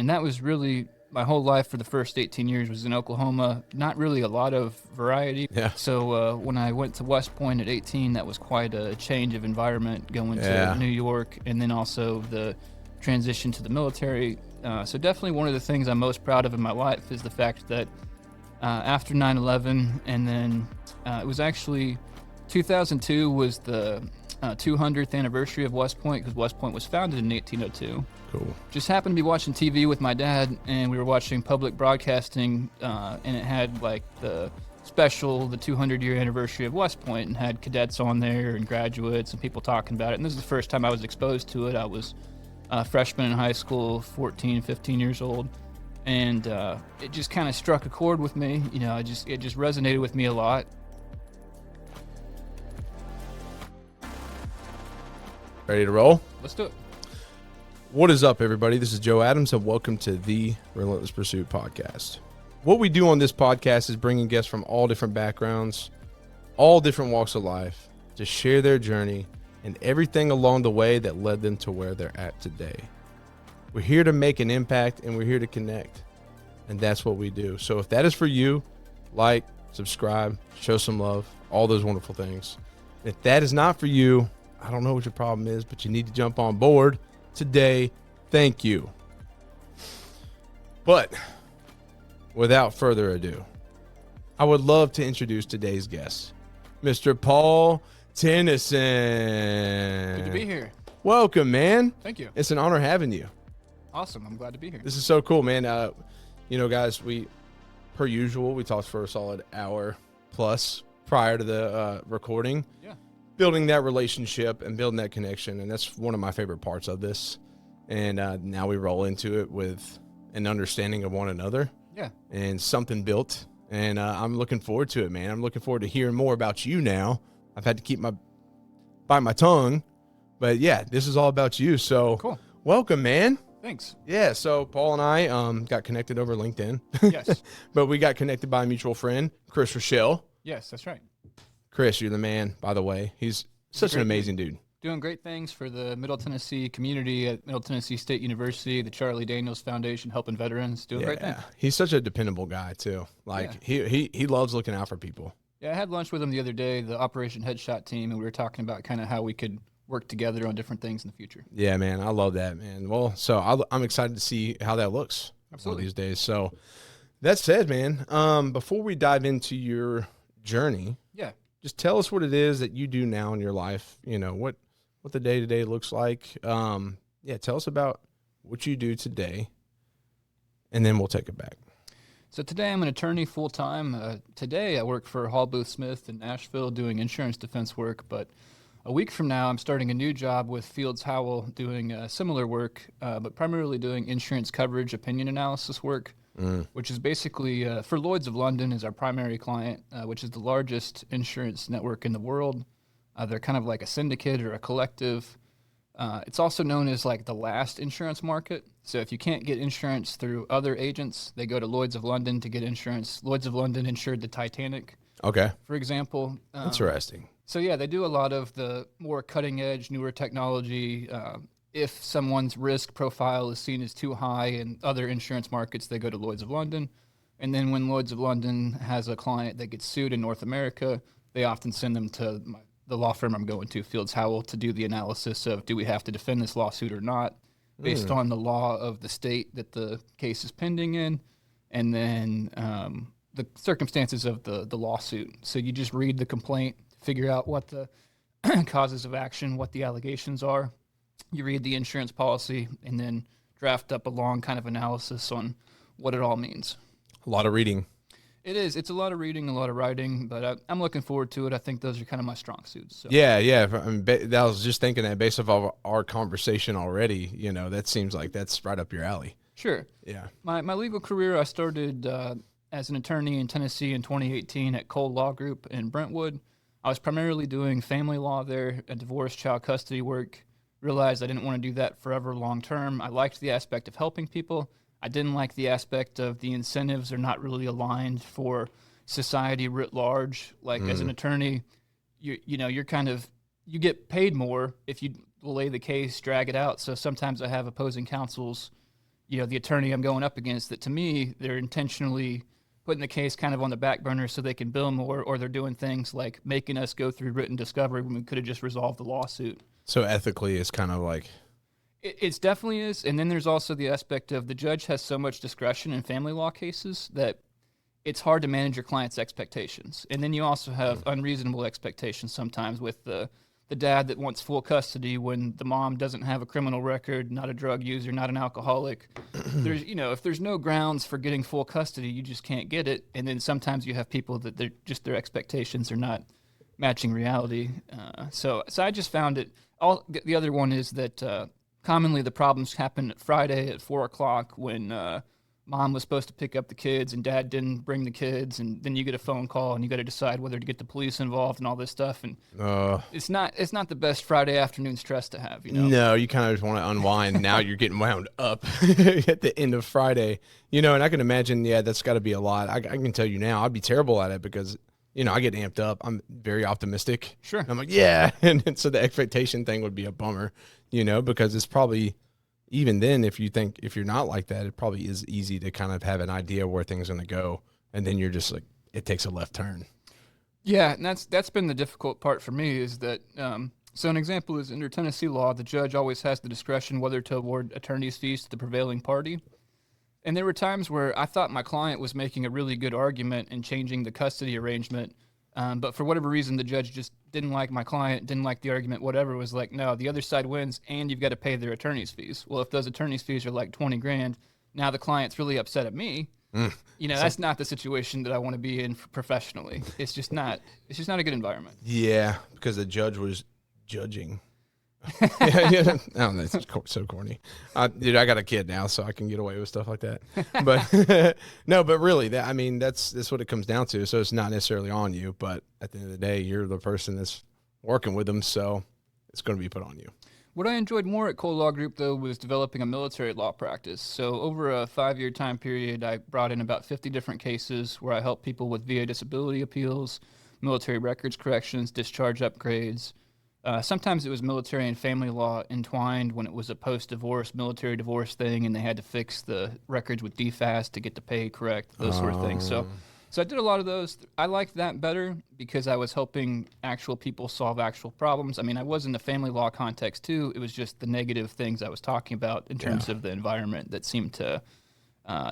And that was really my whole life for the first 18 years was in Oklahoma. Not really a lot of variety. Yeah. So when I went to West Point at 18, that was quite a change of environment going to New York, and then also the transition to the military. So definitely one of the things I'm most proud of in my life is the fact that after 9/11, and then it was actually 2002 was the 200th anniversary of West Point, because West Point was founded in 1802. Cool. Just happened to be watching TV with my dad, and we were watching public broadcasting, and it had like the 200-year anniversary of West Point, and had cadets on there and graduates and people talking about it. And this is the first time I was exposed to it. I was a freshman in high school, 14, 15 years old. And it just kind of struck a chord with me. You know, it just resonated with me a lot. Ready to roll? Let's do it. What is up, everybody? This is Joe Adams, and welcome to the Relentless Pursuit Podcast. What we do on this podcast is bringing guests from all different backgrounds, all different walks of life, to share their journey and everything along the way that led them to where they're at today. We're here to make an impact, and we're here to connect, and that's what we do. So if that is for you, like, subscribe, show some love, all those wonderful things. If that is not for you, I don't know what your problem is, but you need to jump on board today. Thank you. But without further ado, I would love to introduce today's guest, Mr. Paul Tennison. Good to be here. Welcome, man. Thank you. It's an honor having you. Awesome. I'm glad to be here. This is so cool, man. You know, guys, per usual, we talked for a solid hour plus prior to the recording. Yeah. Building that relationship and building that connection, and that's one of my favorite parts of this. And now we roll into it with an understanding of one another. Yeah. And something built, and I'm looking forward to it, man. I'm looking forward to hearing more about you now. I've had to bite my tongue, but yeah, this is all about you. So cool. Welcome, man. Thanks. Yeah, so Paul and I got connected over LinkedIn. Yes. But we got connected by a mutual friend, Chris Rochelle. Yes, that's right. Chris, you're the man, by the way. He's such an amazing dude. Doing great things for the Middle Tennessee community at Middle Tennessee State University, the Charlie Daniels Foundation, helping veterans, doing great things. He's such a dependable guy, too. Like, he loves looking out for people. Yeah, I had lunch with him the other day, the Operation Headshot team, and we were talking about kind of how we could work together on different things in the future. Yeah, man, I love that, man. Well, so I'm excited to see how that looks one of these days. So that said, man, before we dive into your journey, just tell us what it is that you do now in your life. You know, what the day-to-day looks like. Tell us about what you do today, and then we'll take it back. So today I'm an attorney full-time. Today I work for Hall Booth Smith in Nashville doing insurance defense work, but a week from now I'm starting a new job with Fields Howell doing similar work, but primarily doing insurance coverage opinion analysis work. Which is basically for Lloyd's of London is our primary client, which is the largest insurance network in the world. They're kind of like a syndicate or a collective. It's also known as like the last insurance market. So if you can't get insurance through other agents, they go to Lloyd's of London to get insurance. Lloyd's of London insured the Titanic, for example. Interesting. So yeah, they do a lot of the more cutting edge, newer technology. If someone's risk profile is seen as too high in other insurance markets, they go to Lloyd's of London. And then when Lloyd's of London has a client that gets sued in North America, they often send them to the law firm I'm going to, Fields Howell, to do the analysis of do we have to defend this lawsuit or not, based on the law of the state that the case is pending in, and then the circumstances of the lawsuit. So you just read the complaint, figure out what the causes of action, what the allegations are. You read the insurance policy and then draft up a long kind of analysis on what it all means. A lot of reading. It is. It's a lot of reading, a lot of writing, but I'm looking forward to it. I think those are kind of my strong suits. So. Yeah. I mean, I was just thinking that based off our conversation already, you know, that seems like that's right up your alley. Sure. Yeah. My legal career, I started as an attorney in Tennessee in 2018 at Cole Law Group in Brentwood. I was primarily doing family law there, divorce, child custody work. Realized I didn't want to do that forever long term. I liked the aspect of helping people. I didn't like the aspect of the incentives are not really aligned for society writ large. Like as an attorney, you get paid more if you delay the case, drag it out. So sometimes I have opposing counsels, the attorney I'm going up against, that to me, they're intentionally putting the case kind of on the back burner so they can bill more, or they're doing things like making us go through written discovery when we could have just resolved the lawsuit. So ethically, it's kind of like... It definitely is. And then there's also the aspect of the judge has so much discretion in family law cases that it's hard to manage your client's expectations. And then you also have unreasonable expectations sometimes with the dad that wants full custody when the mom doesn't have a criminal record, not a drug user, not an alcoholic. There's, if there's no grounds for getting full custody, you just can't get it. And then sometimes you have people that their expectations are not matching reality. So I just found it. The other one is that commonly the problems happen Friday at 4:00 when mom was supposed to pick up the kids and dad didn't bring the kids, and then you get a phone call and you got to decide whether to get the police involved and all this stuff. And it's not the best Friday afternoon stress to have. No, you kind of just want to unwind. Now you're getting wound up at the end of Friday. And I can imagine, that's got to be a lot. I can tell you now, I'd be terrible at it because I get amped up. I'm very optimistic. Sure. I'm like, yeah. And so the expectation thing would be a bummer, because it's probably, even then, if you're not like that, it probably is easy to kind of have an idea where things are going to go. And then you're just like, it takes a left turn. Yeah. And that's been the difficult part for me is that, so an example is under Tennessee law, the judge always has the discretion whether to award attorney's fees to the prevailing party. And there were times where I thought my client was making a really good argument and changing the custody arrangement. But for whatever reason, the judge just didn't like my client, didn't like the argument, whatever. Was like, no, the other side wins and you've got to pay their attorney's fees. Well, if those attorney's fees are like $20,000, now the client's really upset at me. That's not the situation that I want to be in professionally. It's just not a good environment. Yeah, because the judge was judging. I don't know, it's so corny. Dude, I got a kid now, so I can get away with stuff like that. But no, but really, that's what it comes down to. So it's not necessarily on you, but at the end of the day, you're the person that's working with them, so it's going to be put on you. What I enjoyed more at Cole Law Group, though, was developing a military law practice. So over a 5-year time period, I brought in about 50 different cases where I helped people with VA disability appeals, military records corrections, discharge upgrades. Sometimes it was military and family law entwined when it was a post-divorce, military divorce thing, and they had to fix the records with DFAST to get the pay correct, those sort of things. So I did a lot of those. I liked that better because I was helping actual people solve actual problems. I mean, I was in the family law context too. It was just the negative things I was talking about in terms of the environment that seemed to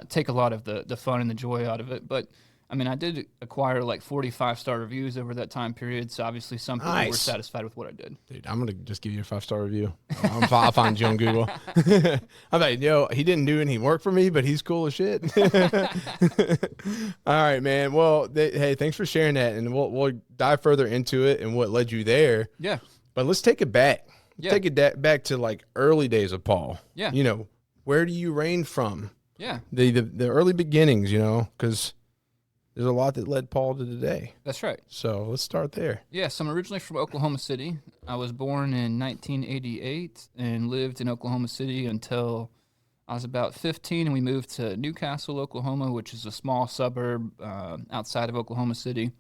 take a lot of the fun and the joy out of it. But I mean, I did acquire like 45-star reviews over that time period, so obviously some people were satisfied with what I did. Dude, I'm going to just give you a 5-star review. I'll find you on Google. I'm like, he didn't do any work for me, but he's cool as shit. All right, man. Well, hey, thanks for sharing that, and we'll dive further into it and what led you there. Yeah. But let's take it back. Yeah. Take it back to like early days of Paul. Yeah. Where do you reign from? Yeah. The early beginnings, because there's a lot that led Paul to today. That's right. So let's start there. Yeah, so I'm originally from Oklahoma City. I was born in 1988 and lived in Oklahoma City until I was about 15, and we moved to Newcastle, Oklahoma, which is a small suburb outside of Oklahoma City.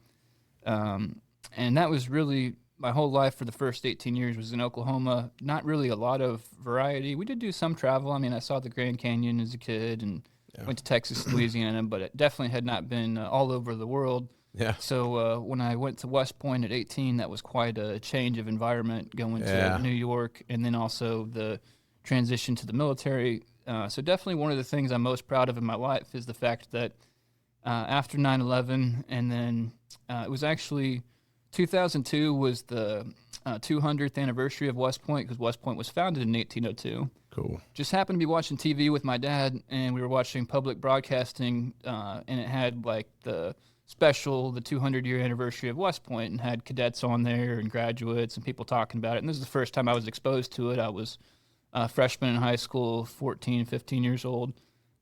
And that was really my whole life for the first 18 years was in Oklahoma. Not really a lot of variety. We did do some travel. I mean, I saw the Grand Canyon as a kid and went to Texas, Louisiana, but it definitely had not been all over the world. Yeah. So when I went to West Point at 18, that was quite a change of environment going to New York, and then also the transition to the military. So definitely one of the things I'm most proud of in my life is the fact that after 9/11, and then it was actually 2002 was the 200th anniversary of West Point, because West Point was founded in 1802. Cool. Just happened to be watching TV with my dad, and we were watching public broadcasting, and it had like the 200-year anniversary of West Point, and had cadets on there and graduates and people talking about it. And this is the first time I was exposed to it. I was a freshman in high school, 14, 15 years old,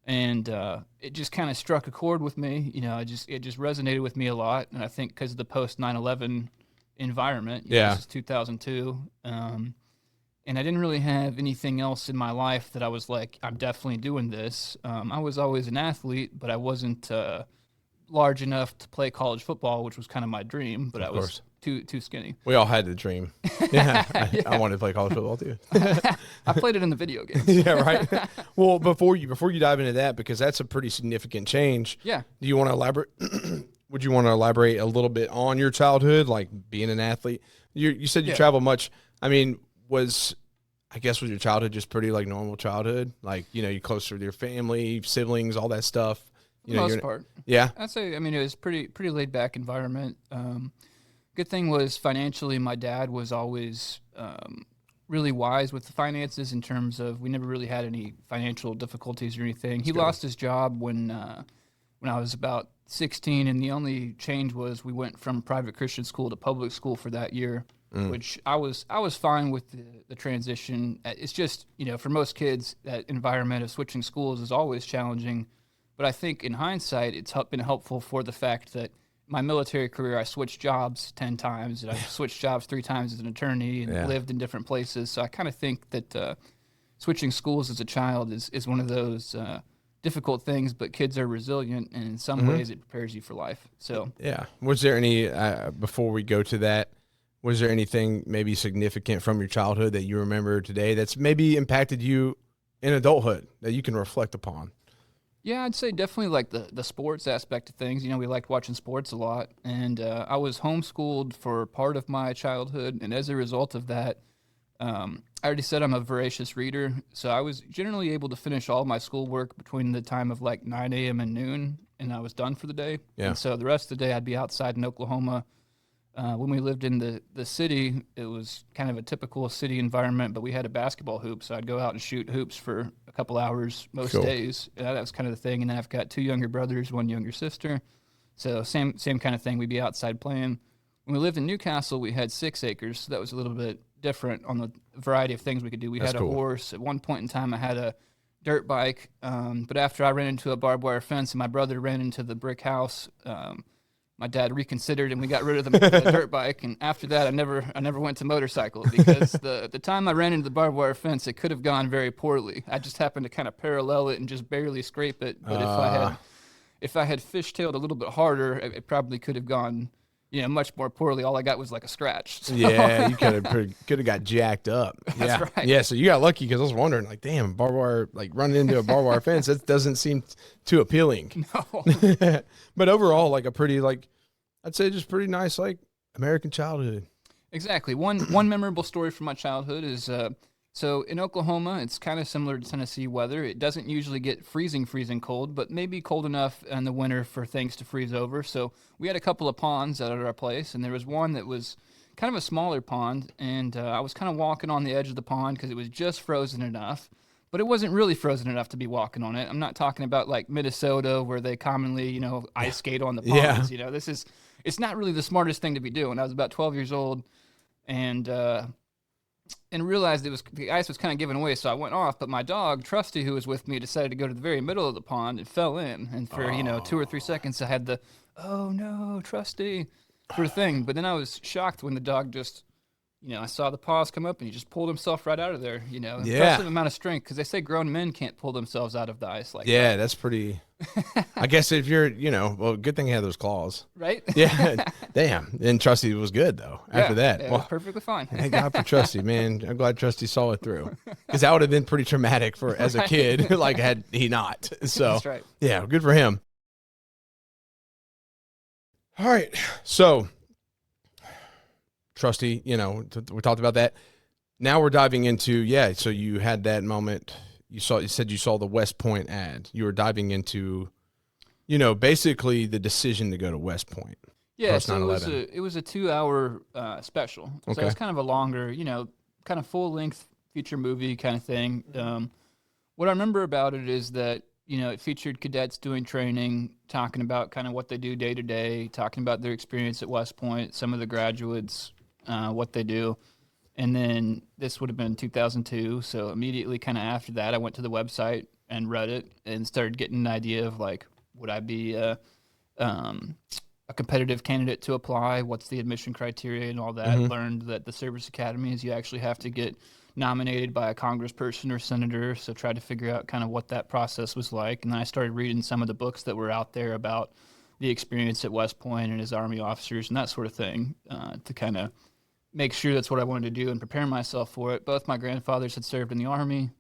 and it just kind of struck a chord with me. It just resonated with me a lot, and I think because of the post 9/11 environment. This is 2002. And I didn't really have anything else in my life that I was like, I'm definitely doing this. I was always an athlete, but I wasn't large enough to play college football, which was kind of my dream. But I too skinny. We all had the dream. Yeah, I wanted to play college football too. I played it in the video games. Yeah, right. Well, before you dive into that, because that's a pretty significant change. Yeah. Do you want to elaborate? Would you want to elaborate a little bit on your childhood, like being an athlete? You said you travel much. I mean, was your childhood just pretty like normal childhood? Like, you're closer with your family, siblings, all that stuff. For the most part. Yeah. I'd say, it was pretty laid back environment. Good thing was financially, my dad was always really wise with the finances in terms of we never really had any financial difficulties or anything. He lost his job when I was about 16, and the only change was we went from private Christian school to public school for that year, which I was fine with the transition. It's just, for most kids, that environment of switching schools is always challenging. But I think in hindsight, it's been helpful for the fact that my military career, I switched jobs 10 times, and I switched jobs 3 times as an attorney and lived in different places. So I kind of think that switching schools as a child is one of those difficult things, but kids are resilient, and in some ways it prepares you for life. So yeah. Was there any, before we go to that, was there anything maybe significant from your childhood that you remember today that's maybe impacted you in adulthood that you can reflect upon? Yeah, I'd say definitely like the sports aspect of things. We liked watching sports a lot, and I was homeschooled for part of my childhood, and as a result of that, I already said I'm a voracious reader, so I was generally able to finish all my schoolwork between the time of like 9 a.m. and noon, and I was done for the day. Yeah. And so the rest of the day I'd be outside in Oklahoma. When we lived in the city, it was kind of a typical city environment, but we had a basketball hoop, so I'd go out and shoot hoops for a couple hours most days. That was kind of the thing. And then I've got 2 younger brothers, 1 younger sister. So same kind of thing. We'd be outside playing. When we lived in Newcastle, we had 6 acres, so that was a little bit different on the variety of things we could do. We had a horse. At one point in time, I had a dirt bike, but after I ran into a barbed wire fence and my brother ran into the brick house, my dad reconsidered and we got rid of the dirt bike. And after that, I never went to motorcycle because the time I ran into the barbed wire fence, it could have gone very poorly. I just happened to kind of parallel it and just barely scrape it. But if I had fishtailed a little bit harder, it probably could have gone, much more poorly. All I got was like a scratch. So. Yeah, you could have got jacked up. That's right. Yeah, so you got lucky because I was wondering, like, damn, barbed wire, like running into a barbed wire fence, that doesn't seem too appealing. No. But overall, like a pretty, like, I'd say just pretty nice, like, American childhood. Exactly. One memorable story from my childhood is so in Oklahoma, it's kind of similar to Tennessee weather. It doesn't usually get freezing cold, but maybe cold enough in the winter for things to freeze over. So we had a couple of ponds out at our place, and there was one that was kind of a smaller pond, and I was kind of walking on the edge of the pond because it was just frozen enough, but it wasn't really frozen enough to be walking on it. I'm not talking about like Minnesota where they commonly, ice skate on the ponds. Yeah. It's not really the smartest thing to be doing. I was about 12 years old, and realized the ice was kind of giving away, so I went off. But my dog, Trusty, who was with me, decided to go to the very middle of the pond and fell in. And for 2 or 3 seconds, I had the "oh no, Trusty" sort of thing. But then I was shocked when the dog just, I saw the paws come up and he just pulled himself right out of there. Impressive amount of strength, because they say grown men can't pull themselves out of the ice like that. Yeah, that's pretty. I guess if you're, well, good thing he had those claws. Right? Yeah. Damn. And Trusty was good, though, after that. It was perfectly fine. Thank God for Trusty, man. I'm glad Trusty saw it through. Because that would have been pretty traumatic as a kid, like, had he not. So, that's right. Yeah, good for him. All right. So, Trusty, we talked about that. Now we're diving into, so you had that moment. You said you saw the West Point ad. You were diving into, basically the decision to go to West Point. Yeah, so it was a 2-hour special. So it was kind of a longer, kind of full-length feature movie kind of thing. What I remember about it is that, it featured cadets doing training, talking about kind of what they do day to day, talking about their experience at West Point, some of the graduates, what they do. And then this would have been 2002, so immediately kind of after that, I went to the website and read it and started getting an idea of, like, would I be a competitive candidate to apply? What's the admission criteria and all that? Learned that the service academies, you actually have to get nominated by a congressperson or senator, so tried to figure out kind of what that process was like. And then I started reading some of the books that were out there about the experience at West Point and his Army officers and that sort of thing to kind of make sure that's what I wanted to do and prepare myself for it. Both my grandfathers had served in the Army,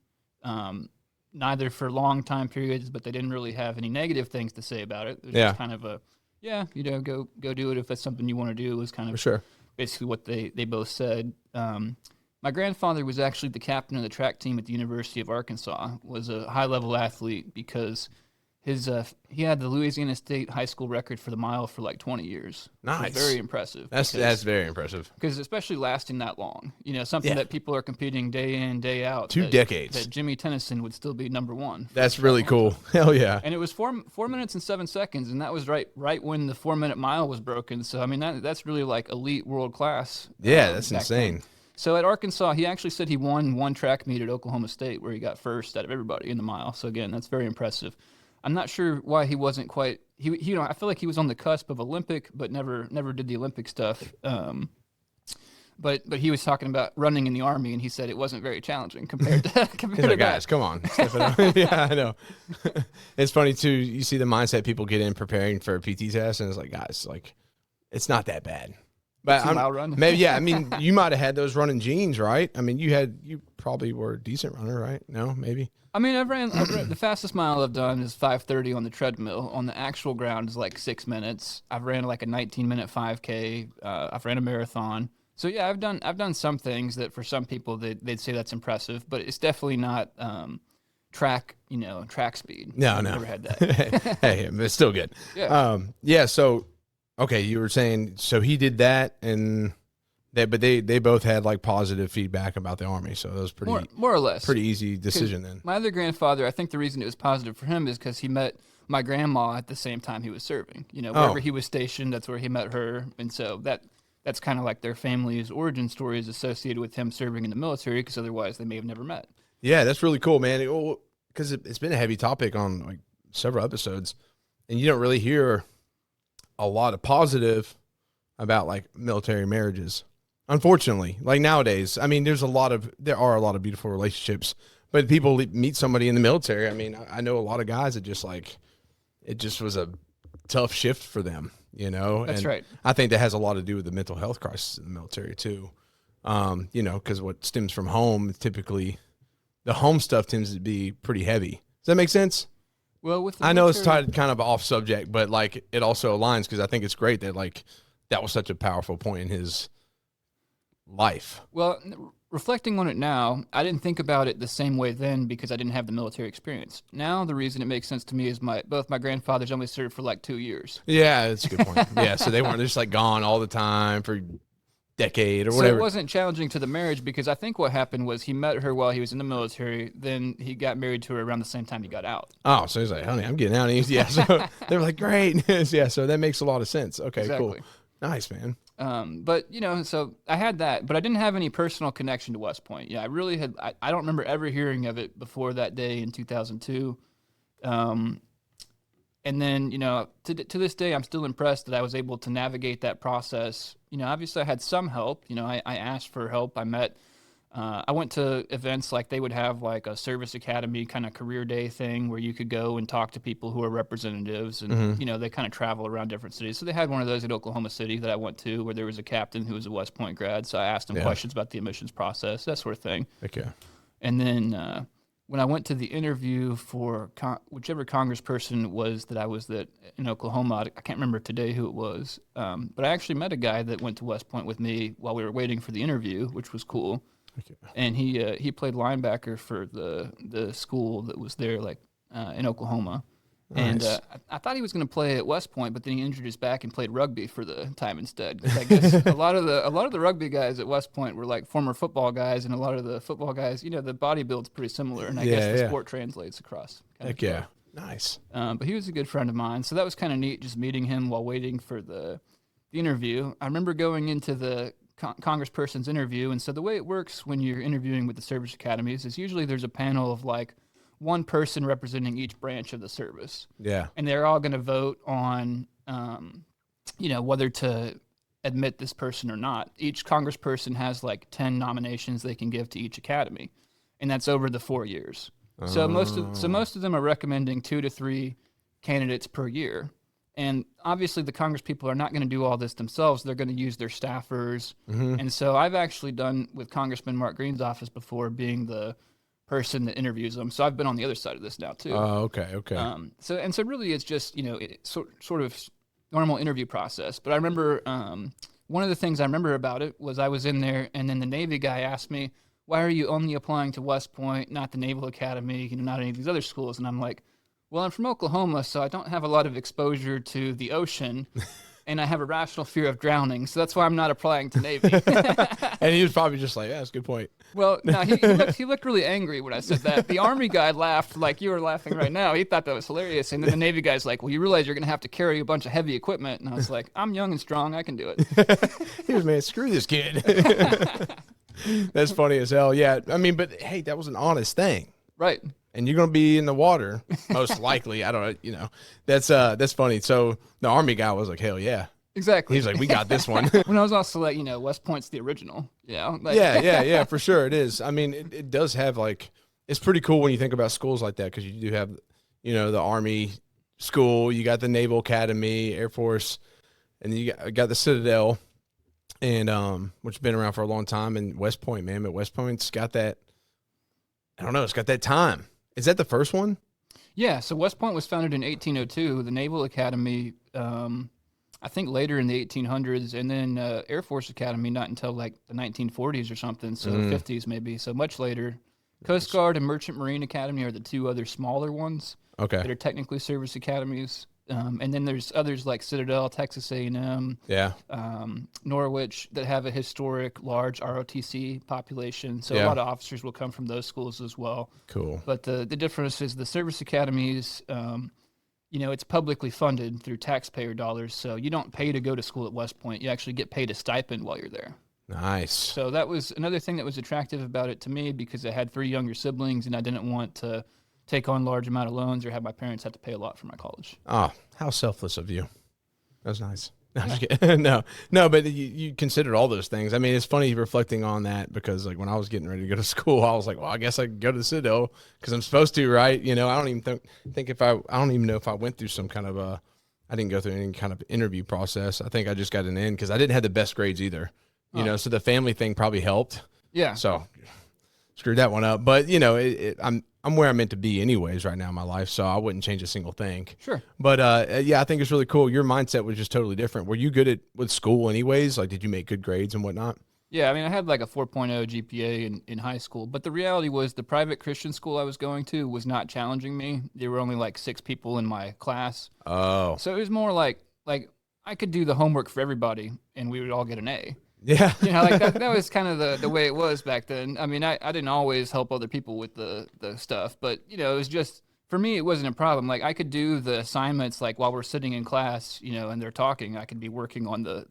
neither for long time periods, but they didn't really have any negative things to say about it. It was just kind of a, go do it if that's something you want to do. It was kind of basically what they both said. My grandfather was actually the captain of the track team at the University of Arkansas, was a high-level athlete because he had the Louisiana State high school record for the mile for like 20 years. Nice. Very impressive. That's very impressive. Because especially lasting that long. Something that people are competing day in, day out. 2 decades. That Jimmy Tennison would still be number one. That's really cool. Hell yeah. And it was 4 minutes and 7 seconds, and that was right when the 4-minute mile was broken. So, I mean, that's really like elite world class. Yeah, that's insane. Then. So at Arkansas, he actually said he won one track meet at Oklahoma State where he got first out of everybody in the mile. So, again, that's very impressive. I'm not sure why he wasn't quite. I feel like he was on the cusp of Olympic, but never did the Olympic stuff. But he was talking about running in the Army, and he said it wasn't very challenging compared to guys, come on, yeah, I know. It's funny too. You see the mindset people get in preparing for a PT test, and it's like, guys, like it's not that bad. But 2 mile run. Maybe, yeah. I mean, you might have had those running genes, right? I mean, you probably were a decent runner, right? No, maybe. I mean, I've ran the fastest mile I've done is 5:30 on the treadmill. On the actual ground is like 6 minutes. I've ran like a 19-minute 5K. I've ran a marathon. So yeah, I've done some things that for some people they'd say that's impressive, but it's definitely not track speed. No, I've never had that. Hey, it's still good. Yeah. So, okay, you were saying so he did that and. They both had like positive feedback about the Army, so it was pretty more or less pretty easy decision then. My other grandfather, I think the reason it was positive for him is because he met my grandma at the same time he was serving. Wherever he was stationed, that's where he met her, and so that's kind of like their family's origin story is associated with him serving in the military, because otherwise they may have never met. Yeah, that's really cool, man. Because it's been a heavy topic on like several episodes, and you don't really hear a lot of positive about like military marriages. Unfortunately, like nowadays, I mean, there are a lot of beautiful relationships, but people meet somebody in the military. I mean, I know a lot of guys that just like, it just was a tough shift for them, That's right. I think that has a lot to do with the mental health crisis in the military too. Because what stems from home, typically the home stuff tends to be pretty heavy. Does that make sense? Well, I know it's kind of off subject, but like it also aligns because I think it's great that like that was such a powerful point in his life. Well, reflecting on it now, I didn't think about it the same way then because I didn't have the military experience. Now, the reason it makes sense to me is both my grandfathers only served for like 2 years. Yeah, that's a good point. Yeah, so they weren't just like gone all the time for a decade or whatever. So it wasn't challenging to the marriage because I think what happened was he met her while he was in the military, then he got married to her around the same time he got out. Oh, so he's like, honey, I'm getting out. Yeah, so they were like, great. Yeah, so that makes a lot of sense. Okay, exactly. Cool. Nice, man. But, so I had that, but I didn't have any personal connection to West Point. Yeah, I really had, I don't remember ever hearing of it before that day in 2002. And then, to this day, I'm still impressed that I was able to navigate that process. Obviously I had some help. I asked for help. I went to events like they would have like a service academy kind of career day thing where you could go and talk to people who are representatives and, they kind of travel around different cities. So they had one of those at Oklahoma City that I went to where there was a captain who was a West Point grad. So I asked him questions about the admissions process, that sort of thing. Okay. And then when I went to the interview for whichever congressperson it was that I was in Oklahoma, I can't remember today who it was, but I actually met a guy that went to West Point with me while we were waiting for the interview, which was cool. Okay. And he played linebacker for the school that was there, like in Oklahoma. Nice. And I thought he was going to play at West Point, but then he injured his back and played rugby for the time instead. 'Cause I guess a lot of the rugby guys at West Point were like former football guys, and a lot of the football guys, the body build's pretty similar, and I guess the sport translates across. Heck yeah, nice. But he was a good friend of mine, so that was kind of neat, just meeting him while waiting for the interview. I remember going into the congressperson's interview, and so the way it works when you're interviewing with the service academies is usually there's a panel of like one person representing each branch of the service. Yeah. And they're all going to vote on, whether to admit this person or not. Each congressperson has like 10 nominations they can give to each academy, and that's over the 4 years. So most of them are recommending 2 to 3 candidates per year. And obviously the Congress people are not going to do all this themselves. They're going to use their staffers. And so I've actually done with Congressman Mark Green's office before, being the person that interviews them. So I've been on the other side of this now too. Oh, okay. So really it's just, sort of normal interview process. But I remember one of the things I remember about it was I was in there, and then the Navy guy asked me, why are you only applying to West Point, not the Naval Academy, not any of these other schools? And I'm like, well, I'm from Oklahoma, so I don't have a lot of exposure to the ocean, and I have a rational fear of drowning, so that's why I'm not applying to Navy. And he was probably just like, yeah, that's a good point. Well, no, he looked really angry when I said that. The Army guy laughed like you were laughing right now. He thought that was hilarious. And then the Navy guy's like, well, you realize you're going to have to carry a bunch of heavy equipment. And I was like, I'm young and strong. I can do it. He was, man, screw this kid. That's funny as hell. Yeah, I mean, but hey, that was an honest thing. Right. And you're going to be in the water, most likely. I don't know. That's funny. So the Army guy was like, hell yeah. Exactly. He's like, we got this one. When I was also like, West Point's the original. Yeah, for sure it is. I mean, it does have it's pretty cool when you think about schools like that, because you do have, the Army school, you got the Naval Academy, Air Force, and you got the Citadel, and which has been around for a long time, and West Point, man. But West Point's got that, I don't know, it's got that time. Is that the first one? Yeah, so West Point was founded in 1802. The Naval Academy, I think later in the 1800s, and then Air Force Academy not until like the 1940s or something, so 50s maybe, so much later. Coast Guard and Merchant Marine Academy are the two other smaller ones that are technically service academies. And then there's others like Citadel, Texas A&M, Norwich, that have a historic large ROTC population. So a lot of officers will come from those schools as well. Cool. But the difference is the service academies, it's publicly funded through taxpayer dollars. So you don't pay to go to school at West Point. You actually get paid a stipend while you're there. Nice. So that was another thing that was attractive about it to me, because I had 3 younger siblings and I didn't want to take on large amount of loans or have my parents have to pay a lot for my college. Oh, how selfless of you. That was nice. No, I'm just kidding. No, but you considered all those things. I mean, it's funny reflecting on that, because like when I was getting ready to go to school, I was like, well, I guess I could go to the Citadel because I'm supposed to, right? I don't even think I don't even know if I went through some kind of I didn't go through any kind of interview process. I think I just got an in because I didn't have the best grades either. So the family thing probably helped. Yeah. So screwed that one up. But I'm where I'm meant to be anyways right now in my life, so I wouldn't change a single thing. Sure. But I think it's really cool. Your mindset was just totally different. Were you good with school anyways? Like, did you make good grades and whatnot? Yeah, I mean, I had like a 4.0 GPA in high school, but the reality was the private Christian school I was going to was not challenging me. There were only like 6 people in my class. Oh. So it was more like I could do the homework for everybody and we would all get an A. Yeah. That was kind of the way it was back then. I mean, I didn't always help other people with the stuff, but, it was just, for me, it wasn't a problem. Like, I could do the assignments, like, while we're sitting in class, and they're talking, I could be working on the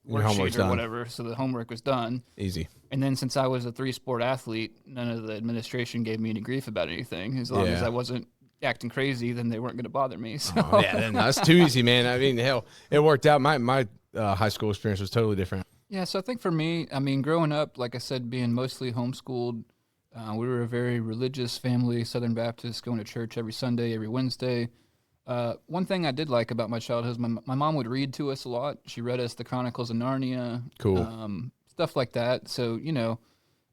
worksheet or whatever, so the homework was done. Easy. And then since I was a 3-sport athlete, none of the administration gave me any grief about anything. As long as I wasn't acting crazy, then they weren't going to bother me. So. Oh, yeah, that's too easy, man. I mean, hell, it worked out. My high school experience was totally different. Yeah, so I think for me, I mean, growing up, like I said, being mostly homeschooled, we were a very religious family, Southern Baptist, going to church every Sunday, every Wednesday. One thing I did like about my childhood is my mom would read to us a lot. She read us the Chronicles of Narnia. Cool. Stuff like that. So,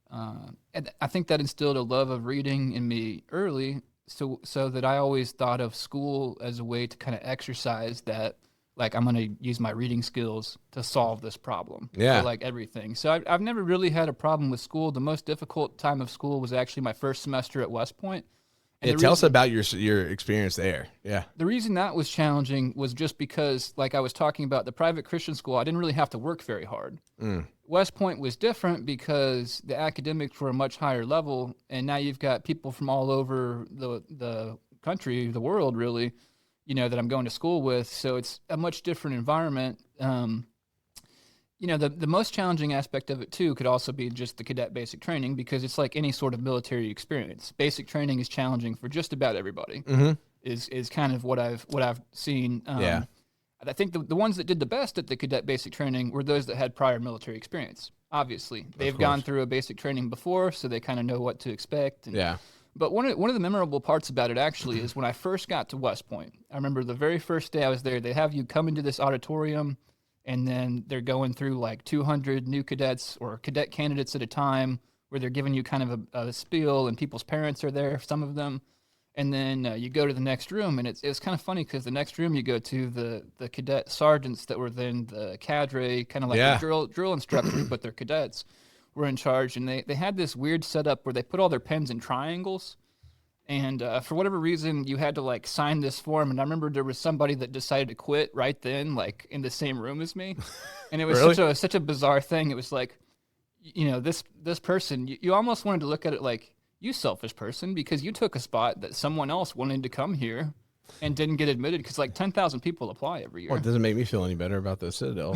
and I think that instilled a love of reading in me early, so that I always thought of school as a way to kind of exercise that, like, I'm going to use my reading skills to solve this problem. Yeah. So, like, everything. So I've never really had a problem with school. The most difficult time of school was actually my first semester at West Point. And tell us about your experience there. Yeah. The reason that was challenging was just because, like I was talking about, the private Christian school, I didn't really have to work very hard. West Point was different because the academics were a much higher level, and now you've got people from all over the country, the world, really, that I'm going to school with. So it's a much different environment. The most challenging aspect of it, too, could also be just the cadet basic training, because it's like any sort of military experience. Basic training is challenging for just about everybody, is kind of what I've seen. I think the ones that did the best at the cadet basic training were those that had prior military experience. Obviously, they've gone through a basic training before, so they kind of know what to expect. But one of the memorable parts about it actually is when I first got to West Point. I remember the very first day I was there, they have you come into this auditorium, and then they're going through like 200 new cadets or cadet candidates at a time, where they're giving you kind of a spiel, and people's parents are there, some of them. And then you go to the next room, and it's kind of funny because the next room you go to, the cadet sergeants that were then the cadre, kind of like the drill instructors, but they're cadets, were in charge. And they had this weird setup where they put all their pens in triangles. And for whatever reason, you had to like sign this form. And I remember there was somebody that decided to quit right then, like in the same room as me. And it was Really? such a bizarre thing. It was like, this person, you almost wanted to look at it like, you selfish person, because you took a spot that someone else wanted to come here and didn't get admitted, because like 10,000 people apply every year. Well, it doesn't make me feel any better about the Citadel.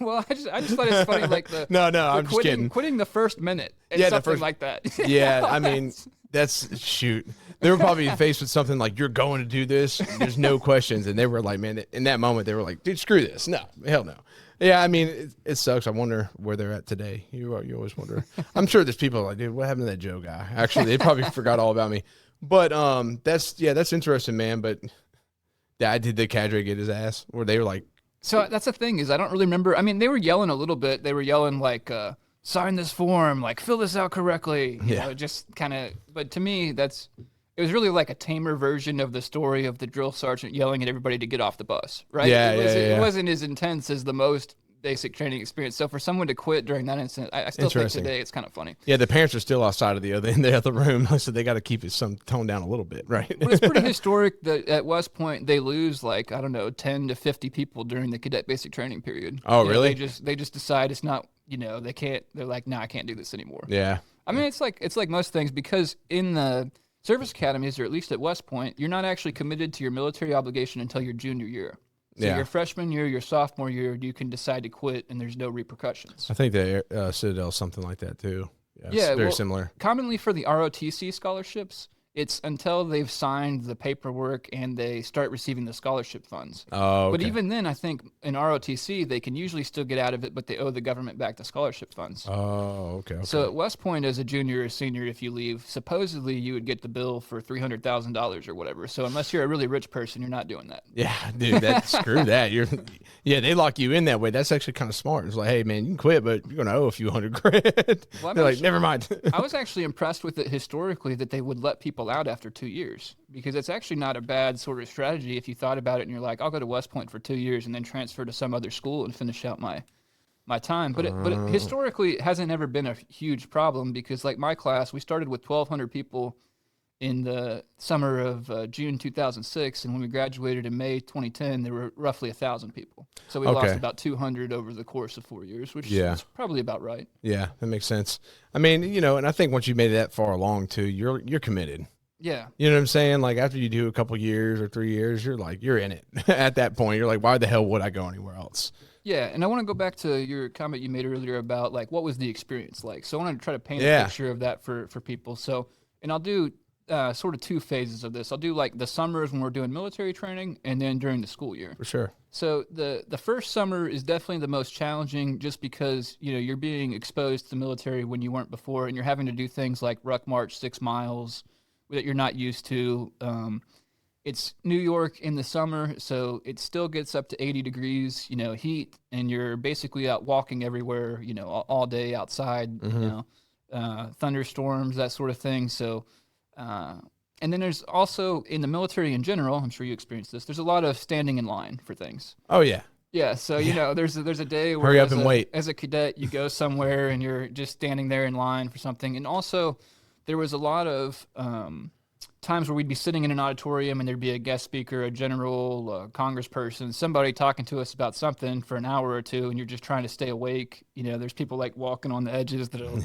Well, I just thought it's funny, like No, I'm just kidding. Quitting the first minute and something like that. Yeah, I mean, that's shoot. They were probably faced with something like, you're going to do this. There's no questions. And they were like, man, in that moment, they were like, dude, screw this. No, hell no. Yeah, I mean, it sucks. I wonder where they're at today. You always wonder. I'm sure there's people like, dude, what happened to that Joe guy? Actually, they probably forgot all about me. But that's interesting, man. But did the cadre get his ass? Or they were like, so that's the thing, is I don't really remember. I mean, they were yelling a little bit. They were yelling like, sign this form, like fill this out correctly. You know, just kind of. But to me, it was really like a tamer version of the story of the drill sergeant yelling at everybody to get off the bus, right? It wasn't as intense as the most basic training experience. So for someone to quit during that incident, I still think today it's kind of funny. Yeah, the parents are still outside of the other room, so they got to keep it some tone down a little bit, right? But it's pretty historic that at West Point they lose like, I don't know, 10 to 50 people during the cadet basic training period. Oh, really? They just decide it's not, they can't. They're like, no, I can't do this anymore. Yeah. I mean, it's like most things, because in the service academies, or at least at West Point, you're not actually committed to your military obligation until your junior year. So your freshman year, your sophomore year, you can decide to quit, and there's no repercussions. I think the Citadel is something like that too. Yeah, it's very similar. Commonly for the ROTC scholarships, it's until they've signed the paperwork and they start receiving the scholarship funds. Oh, okay. But even then, I think in ROTC, they can usually still get out of it, but they owe the government back the scholarship funds. Oh, okay. So at West Point, as a junior or senior, if you leave, supposedly you would get the bill for $300,000 or whatever. So unless you're a really rich person, you're not doing that. Yeah, dude, screw that. They lock you in that way. That's actually kind of smart. It's like, hey, man, you can quit, but you're going to owe a few $100,000. Well, they're like, never mind. I was actually impressed with it historically that they would let people out after 2 years, because it's actually not a bad sort of strategy if you thought about it and you're like, I'll go to West Point for 2 years and then transfer to some other school and finish out my time. But it historically hasn't ever been a huge problem, because like my class, we started with 1,200 people in the summer of June 2006, and when we graduated in May 2010, there were roughly 1,000 people. So we lost about 200 over the course of 4 years, which is probably about right. Yeah, that makes sense. I mean, and I think once you made it that far along too, you're committed. Yeah. You know what I'm saying? Like after you do a couple years or 3 years, you're in it. At that point, you're like, why the hell would I go anywhere else? Yeah, and I want to go back to your comment you made earlier about like what was the experience like. So I want to try to paint a picture of that for people. So, and I'll do sort of two phases of this. I'll do like the summers when we're doing military training, and then during the school year. For sure. So the first summer is definitely the most challenging, just because you're being exposed to the military when you weren't before, and you're having to do things like ruck march 6 miles that you're not used to. It's New York in the summer, so it still gets up to 80 degrees, heat, and you're basically out walking everywhere, all day outside, thunderstorms, that sort of thing. So, and then there's also in the military in general, I'm sure you experienced this, there's a lot of standing in line for things. Oh, yeah. Yeah, so, there's a day where hurry up and wait. As a cadet, you go somewhere and you're just standing there in line for something. And also, there was a lot of times where we'd be sitting in an auditorium and there'd be a guest speaker, a general, a congressperson, somebody talking to us about something for an hour or two, and you're just trying to stay awake. There's people like walking on the edges that'll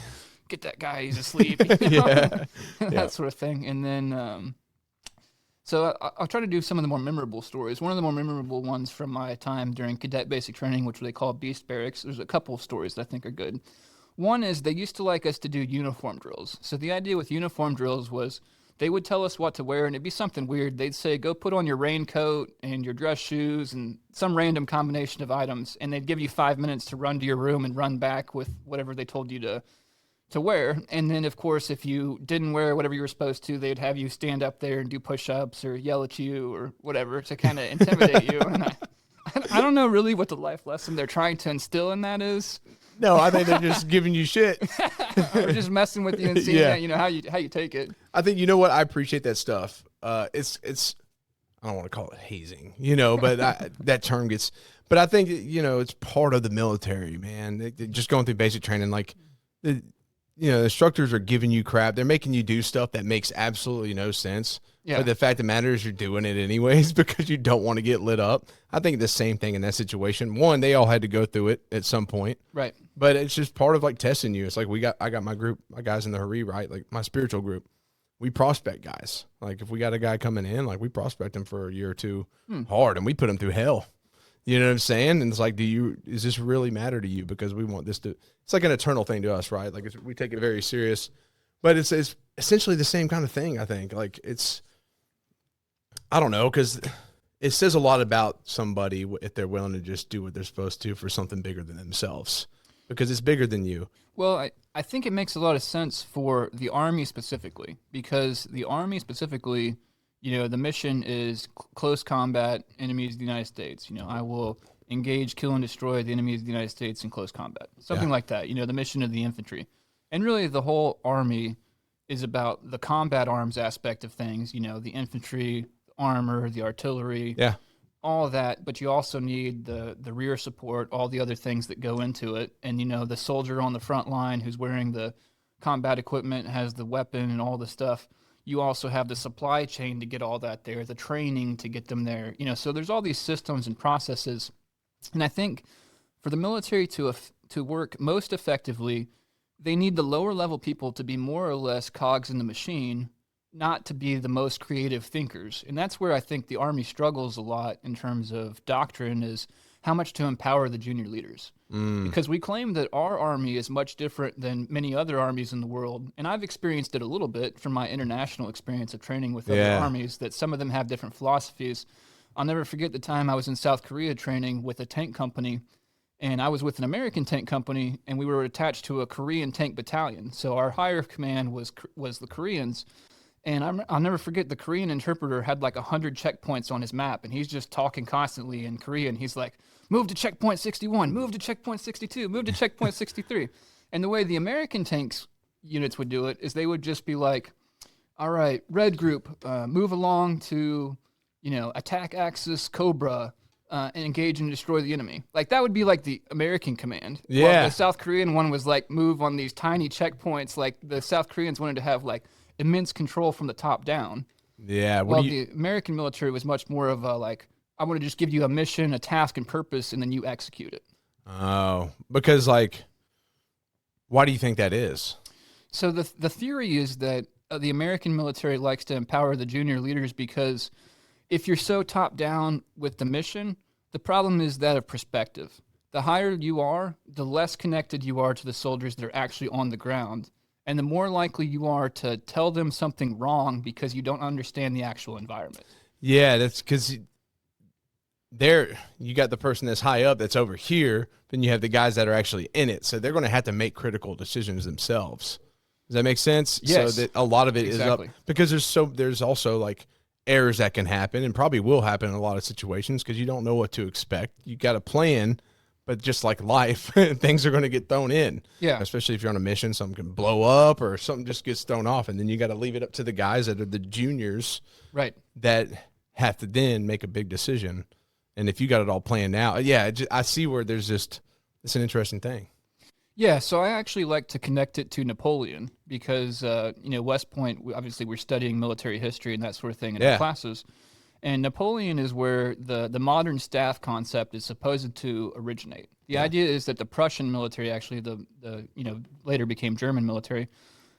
get that guy, he's asleep. That sort of thing. And then, so I'll try to do some of the more memorable stories. One of the more memorable ones from my time during cadet basic training, which they call Beast Barracks, there's a couple of stories that I think are good. One is they used to like us to do uniform drills. So the idea with uniform drills was they would tell us what to wear, and it'd be something weird. They'd say, go put on your raincoat and your dress shoes and some random combination of items, and they'd give you 5 minutes to run to your room and run back with whatever they told you to wear. And then, of course, if you didn't wear whatever you were supposed to, they'd have you stand up there and do push-ups or yell at you or whatever to kind of intimidate you. And I don't know really what the life lesson they're trying to instill in that is. No, I think they're just giving you shit. Or just messing with you and seeing that, how you take it. I think, you know what? I appreciate that stuff. It's I don't want to call it hazing, but that term gets, but I think, it's part of the military, man. Just going through basic training, like, the instructors are giving you crap. They're making you do stuff that makes absolutely no sense. Yeah. But the fact of the matter is you're doing it anyways because you don't want to get lit up. I think the same thing in that situation. One, they all had to go through it at some point. Right. But it's just part of like testing you. It's like I got my group, my guys in the Hurry, right? Like my spiritual group. We prospect guys. Like if we got a guy coming in, like we prospect him for a year or two hard and we put him through hell. You know what I'm saying? And it's like, does this really matter to you? Because we want this it's like an eternal thing to us, right? Like we take it very serious, but it's essentially the same kind of thing. I think like I don't know. Cause it says a lot about somebody if they're willing to just do what they're supposed to for something bigger than themselves, because it's bigger than you. Well, I think it makes a lot of sense for the Army specifically, because the Army specifically, the mission is close combat, enemies of the United States. I will engage, kill, and destroy the enemies of the United States in close combat. Something like that, the mission of the infantry. And really the whole Army is about the combat arms aspect of things, the infantry, the armor, the artillery, all of that. But you also need the rear support, all the other things that go into it. And, the soldier on the front line who's wearing the combat equipment, has the weapon and all the stuff. You also have the supply chain to get all that there, the training to get them there. So there's all these systems and processes. And I think for the military to work most effectively, they need the lower level people to be more or less cogs in the machine, not to be the most creative thinkers. And that's where I think the Army struggles a lot in terms of doctrine, is how much to empower the junior leaders. Because we claim that our Army is much different than many other armies in the world. And I've experienced it a little bit from my international experience of training with other armies, that some of them have different philosophies. I'll never forget the time I was in South Korea training with a tank company, and I was with an American tank company, and we were attached to a Korean tank battalion. So our higher command was the Koreans. And I'll never forget, the Korean interpreter had like 100 checkpoints on his map, and he's just talking constantly in Korean. He's like, move to checkpoint 61, move to checkpoint 62, move to checkpoint 63. And the way the American tanks units would do it is they would just be like, all right, red group, move along to, attack axis Cobra, and engage and destroy the enemy. Like that would be like the American command. Yeah. While the South Korean one was like, move on these tiny checkpoints. Like the South Koreans wanted to have like immense control from the top down. Yeah. While the American military was much more of a like, I want to just give you a mission, a task, and purpose, and then you execute it. Oh, because like, why do you think that is? So the theory is that the American military likes to empower the junior leaders because if you're so top down with the mission, the problem is that of perspective. The higher you are, the less connected you are to the soldiers that are actually on the ground. And the more likely you are to tell them something wrong because you don't understand the actual environment. Yeah, that's because you got the person that's high up that's over here, then you have the guys that are actually in it. So they're going to have to make critical decisions themselves. Does that make sense? Yes. So that a lot of it is up because there's also like errors that can happen and probably will happen in a lot of situations because you don't know what to expect. You got a plan, but just like life, things are going to get thrown in. Yeah. Especially if you're on a mission, something can blow up or something just gets thrown off. And then you got to leave it up to the guys that are the juniors. Right. That have to then make a big decision. And if you got it all planned out, I see where it's an interesting thing. Yeah, so I actually like to connect it to Napoleon because, West Point, obviously we're studying military history and that sort of thing in our classes. And Napoleon is where the modern staff concept is supposed to originate. The idea is that the Prussian military, actually the later became German military,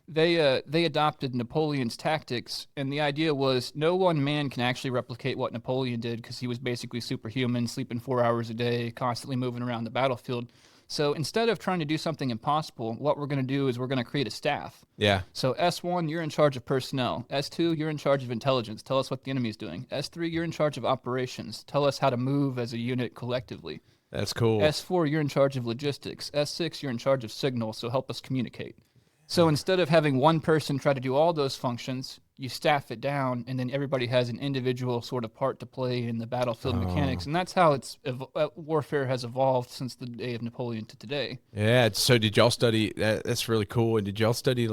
they adopted Napoleon's tactics, and the idea was no one man can actually replicate what Napoleon did because he was basically superhuman, sleeping 4 hours a day, constantly moving around the battlefield. So instead of trying to do something impossible, what we're going to do is we're going to create a staff. Yeah. So S1, you're in charge of personnel. S2, you're in charge of intelligence. Tell us what the enemy is doing. S3, you're in charge of operations. Tell us how to move as a unit collectively. That's cool. S4, you're in charge of logistics. S6, you're in charge of signals, so help us communicate. So instead of having one person try to do all those functions, you staff it down, and then everybody has an individual sort of part to play in the battlefield mechanics. And that's how warfare has evolved since the day of Napoleon to today. Yeah. So did y'all study that? That's really cool. And did y'all study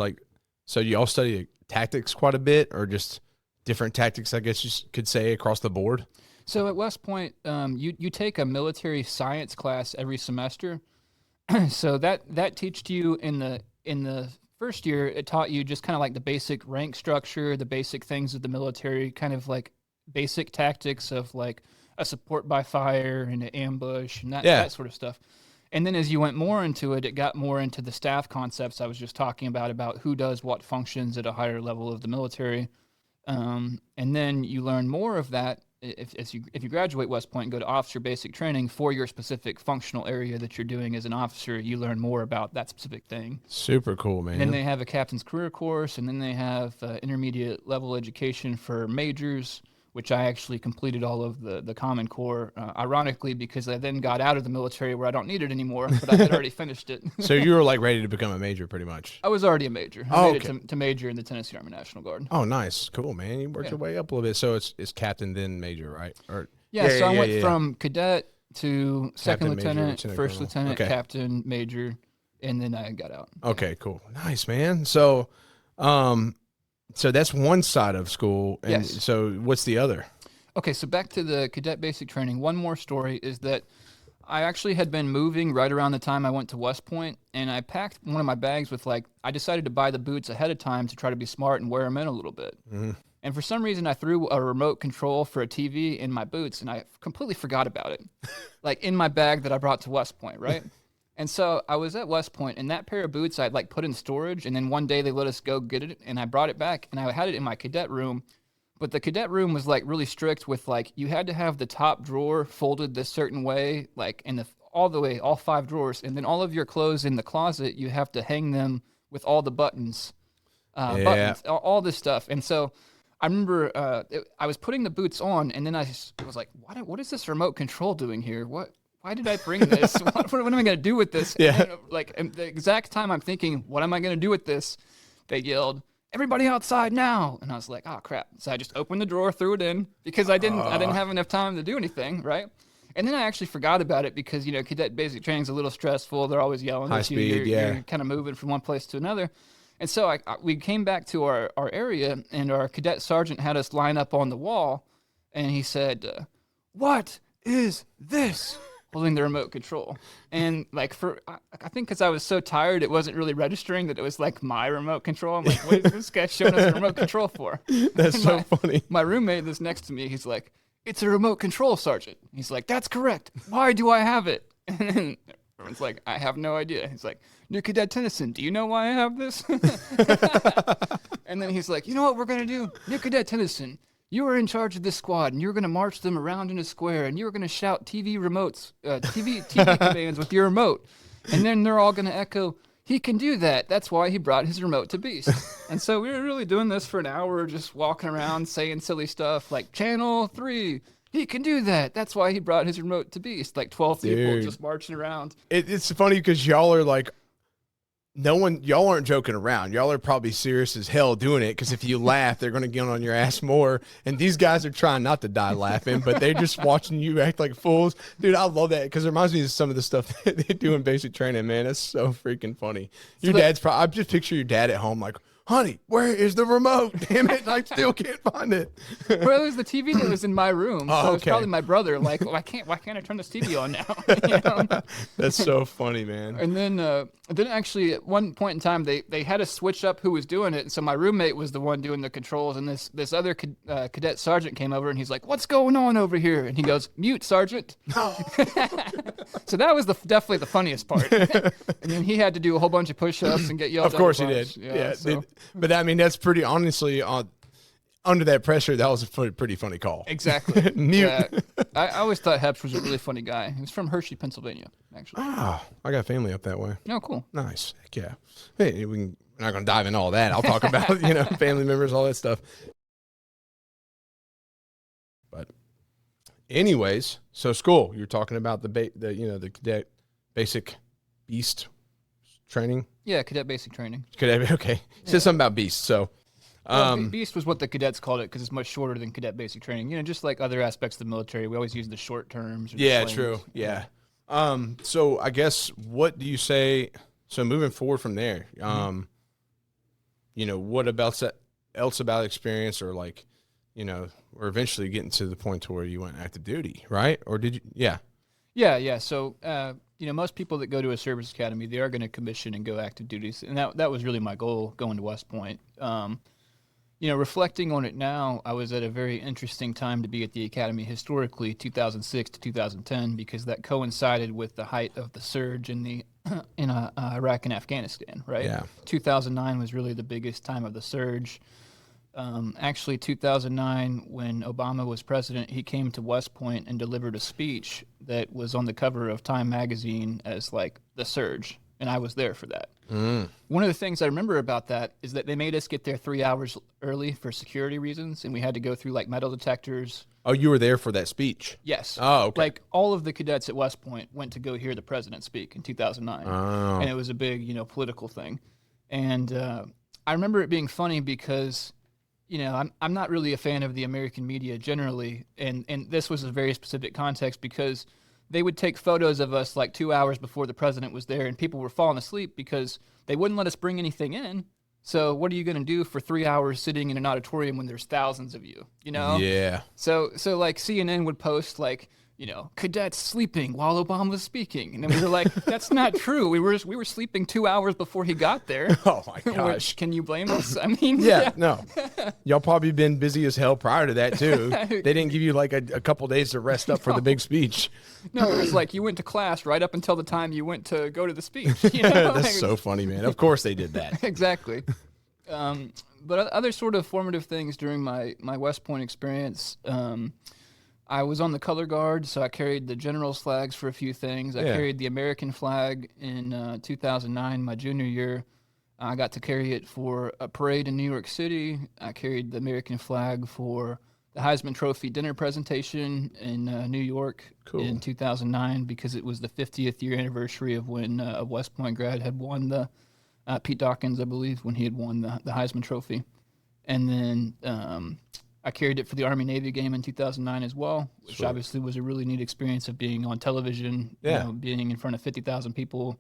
so y'all study tactics quite a bit, or just different tactics, I guess you could say, across the board? So at West Point, you take a military science class every semester. So that teaches you in the first year, it taught you just kind of like the basic rank structure, the basic things of the military, kind of like basic tactics of like a support by fire and an ambush and that sort of stuff. And then as you went more into it, it got more into the staff concepts I was just talking about who does what functions at a higher level of the military. And then you learn more of that if you graduate West Point and go to officer basic training for your specific functional area that you're doing as an officer, you learn more about that specific thing. Super cool, man. And then they have a captain's career course, and then they have intermediate level education for majors, which I actually completed all of the Common Core, ironically, because I then got out of the military where I don't need it anymore, but I had already finished it. So you were like ready to become a major pretty much? I was already a major. I made it to major in the Tennessee Army National Guard. Oh, nice. Cool, man. You worked your way up a little bit. So it's captain, then major, right? So I went from cadet to second Captain, lieutenant, major, first colonel. lieutenant, captain, major, and then I got out. Okay, cool. Nice, man. So so that's one side of school. And Yes. So what's the other? Okay, so back to the cadet basic training. One more story is that I actually had been moving right around the time I went to West Point, and I packed one of my bags with I decided to buy the boots ahead of time to try to be smart and wear them in a little bit. Mm-hmm. And for some reason, I threw a remote control for a TV in my boots, and I completely forgot about it, in my bag that I brought to West Point, right? And so I was at West Point, and that pair of boots I'd put in storage, and then one day they let us go get it, and I brought it back, and I had it in my cadet room. But the cadet room was really strict with you had to have the top drawer folded this certain way, all 5 drawers, and then all of your clothes in the closet, you have to hang them with all the buttons, all this stuff. And so I remember I was putting the boots on, and then I was like, what is this remote control doing here? Why did I bring this? what am I going to do with this? Yeah. And the exact time I'm thinking, what am I going to do with this? They yelled, "Everybody outside now!" And I was like, "Oh crap!" So I just opened the drawer, threw it in because I didn't have enough time to do anything, right? And then I actually forgot about it because cadet basic training is a little stressful. They're always yelling high at you. Speed, you're kind of moving from one place to another. And so we came back to our area, and our cadet sergeant had us line up on the wall, and he said, "What is this?" Holding the remote control. And I think because I was so tired, it wasn't really registering that it was my remote control. I'm like, what is this guy showing us a remote control for? That's so funny. My roommate that's next to me, he's like, "It's a remote control, Sergeant." He's like, "That's correct. Why do I have it?" And then everyone's like, "I have no idea." He's like, "New Cadet Tennison, do you know why I have this?" And then he's like, "You know what we're going to do? New Cadet Tennison, you are in charge of this squad, and you're going to march them around in a square, and you're going to shout TV commands with your remote. And then they're all going to echo, 'He can do that. That's why he brought his remote to Beast.'" And so we were really doing this for an hour, just walking around saying silly stuff like, "Channel 3, he can do that. That's why he brought his remote to Beast." 12 people just marching around. It's funny because y'all are y'all aren't joking around. Y'all are probably serious as hell doing it because if you laugh, they're going to get on your ass more. And these guys are trying not to die laughing, but they're just watching you act like fools. Dude, I love that because it reminds me of some of the stuff that they do in basic training, man. That's so freaking funny. Your dad's probably, I just picture your dad at home like, "Honey, where is the remote? Damn it, I still can't find it." Well, it was the TV that was in my room, so it's probably my brother. Why can't I turn this TV on now? That's so funny, man. And then actually at one point in time they had to switch up who was doing it, and so my roommate was the one doing the controls, and this other cadet sergeant came over and he's like, "What's going on over here?" And he goes, "Mute, Sergeant." So that was definitely the funniest part. And then he had to do a whole bunch of push-ups and get yelled at. Of course he did. Yeah. But I mean, that's pretty, honestly, under that pressure, that was a pretty funny call. Exactly. Mute. I always thought Heps was a really funny guy. He was from Hershey, Pennsylvania, actually. Ah, I got family up that way. Oh, cool. Nice. Heck yeah. Hey, we're not going to dive into all that. I'll talk about, family members, all that stuff. But anyways, so school, you're talking about the cadet basic beast training? Yeah, cadet basic training. Cadet, okay. It says something about beast, so. Beast was what the cadets called it because it's much shorter than cadet basic training. You know, just like other aspects of the military, we always use the short terms. Or Yeah, the true. Yeah. So I guess what do you say? So moving forward from there, you know, what else about experience, or like, you know, or eventually getting to the point to where you went active duty, right? Or did you? Yeah. Yeah. So, you know, most people that go to a service academy, they are going to commission and go active duties, and that was really my goal going to West Point. You know, reflecting on it now, I was at a very interesting time to be at the academy historically, 2006 to 2010, because that coincided with the height of the surge in Iraq and Afghanistan, right? Yeah. 2009 was really the biggest time of the surge. Actually, 2009, when Obama was president, he came to West Point and delivered a speech that was on the cover of Time magazine as like the surge, and I was there for that. One of the things I remember about that is that they made us get there 3 hours early for security reasons, and we had to go through like metal detectors. Oh, you were there for that speach? Yes. Oh, okay. Like all of the cadets at West Point went to go hear the president speak in 2009, and it was a big, you know, political thing. And I remember it being funny because, you know, I'm not really a fan of the American media generally, and this was a very specific context because they would take photos of us like 2 hours before the president was there, and people were falling asleep because they wouldn't let us bring anything in. So what are you going to do for 3 hours sitting in an auditorium when there's thousands of you, you know? Yeah. So like CNN would post like, you know, cadets sleeping while Obama was speaking. And then we were like, that's not true. We were sleeping 2 hours before he got there. Oh my gosh. Which, can you blame us? I mean, yeah. No. Y'all probably been busy as hell prior to that too. They didn't give you like a couple days to rest up for the big speech. No, it was like you went to class right up until the time you went to go to the speech. You know? That's so funny, man. Of course they did that. Exactly. But other sort of formative things during my West Point experience, I was on the color guard, so I carried the general's flags for a few things. I carried the American flag in 2009, my junior year. I got to carry it for a parade in New York City. I carried the American flag for the Heisman Trophy dinner presentation in New York in 2009 because it was the 50th year anniversary of when a West Point grad had won the Pete Dawkins, I believe, when he had won the Heisman Trophy. And then I carried it for the Army-Navy game in 2009 as well, which obviously was a really neat experience of being on television, you know, being in front of 50,000 people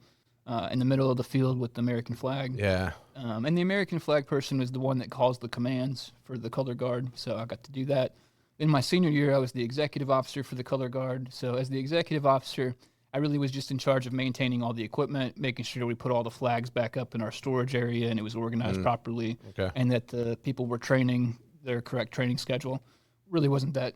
in the middle of the field with the American flag. Yeah. And the American flag person was the one that calls the commands for the color guard, so I got to do that. In my senior year, I was the executive officer for the color guard. So as the executive officer, I really was just in charge of maintaining all the equipment, making sure we put all the flags back up in our storage area and it was organized properly, and that the people were training their correct training schedule. Really wasn't that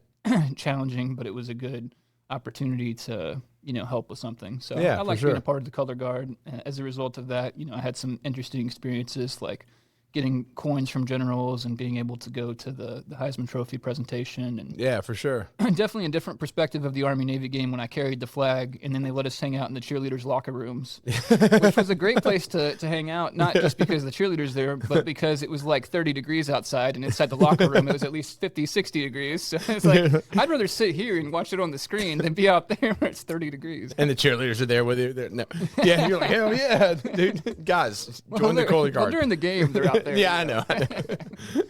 challenging, but it was a good opportunity to, you know, help with something. So I like being a part of the color guard. As a result of that, you know, I had some interesting experiences like getting coins from generals and being able to go to the Heisman Trophy presentation. And yeah, for sure. Definitely a different perspective of the Army-Navy game when I carried the flag, and then they let us hang out in the cheerleaders' locker rooms, which was a great place to hang out, not just because the cheerleaders there, but because it was like 30 degrees outside, and inside the locker room it was at least 50, 60 degrees. So it's like, I'd rather sit here and watch it on the screen than be out there where it's 30 degrees. And the cheerleaders are there with you. No. Yeah, you're like, hell yeah, dude. Guys, join the color guard. Well, during the game, they're out there. Yeah, I know.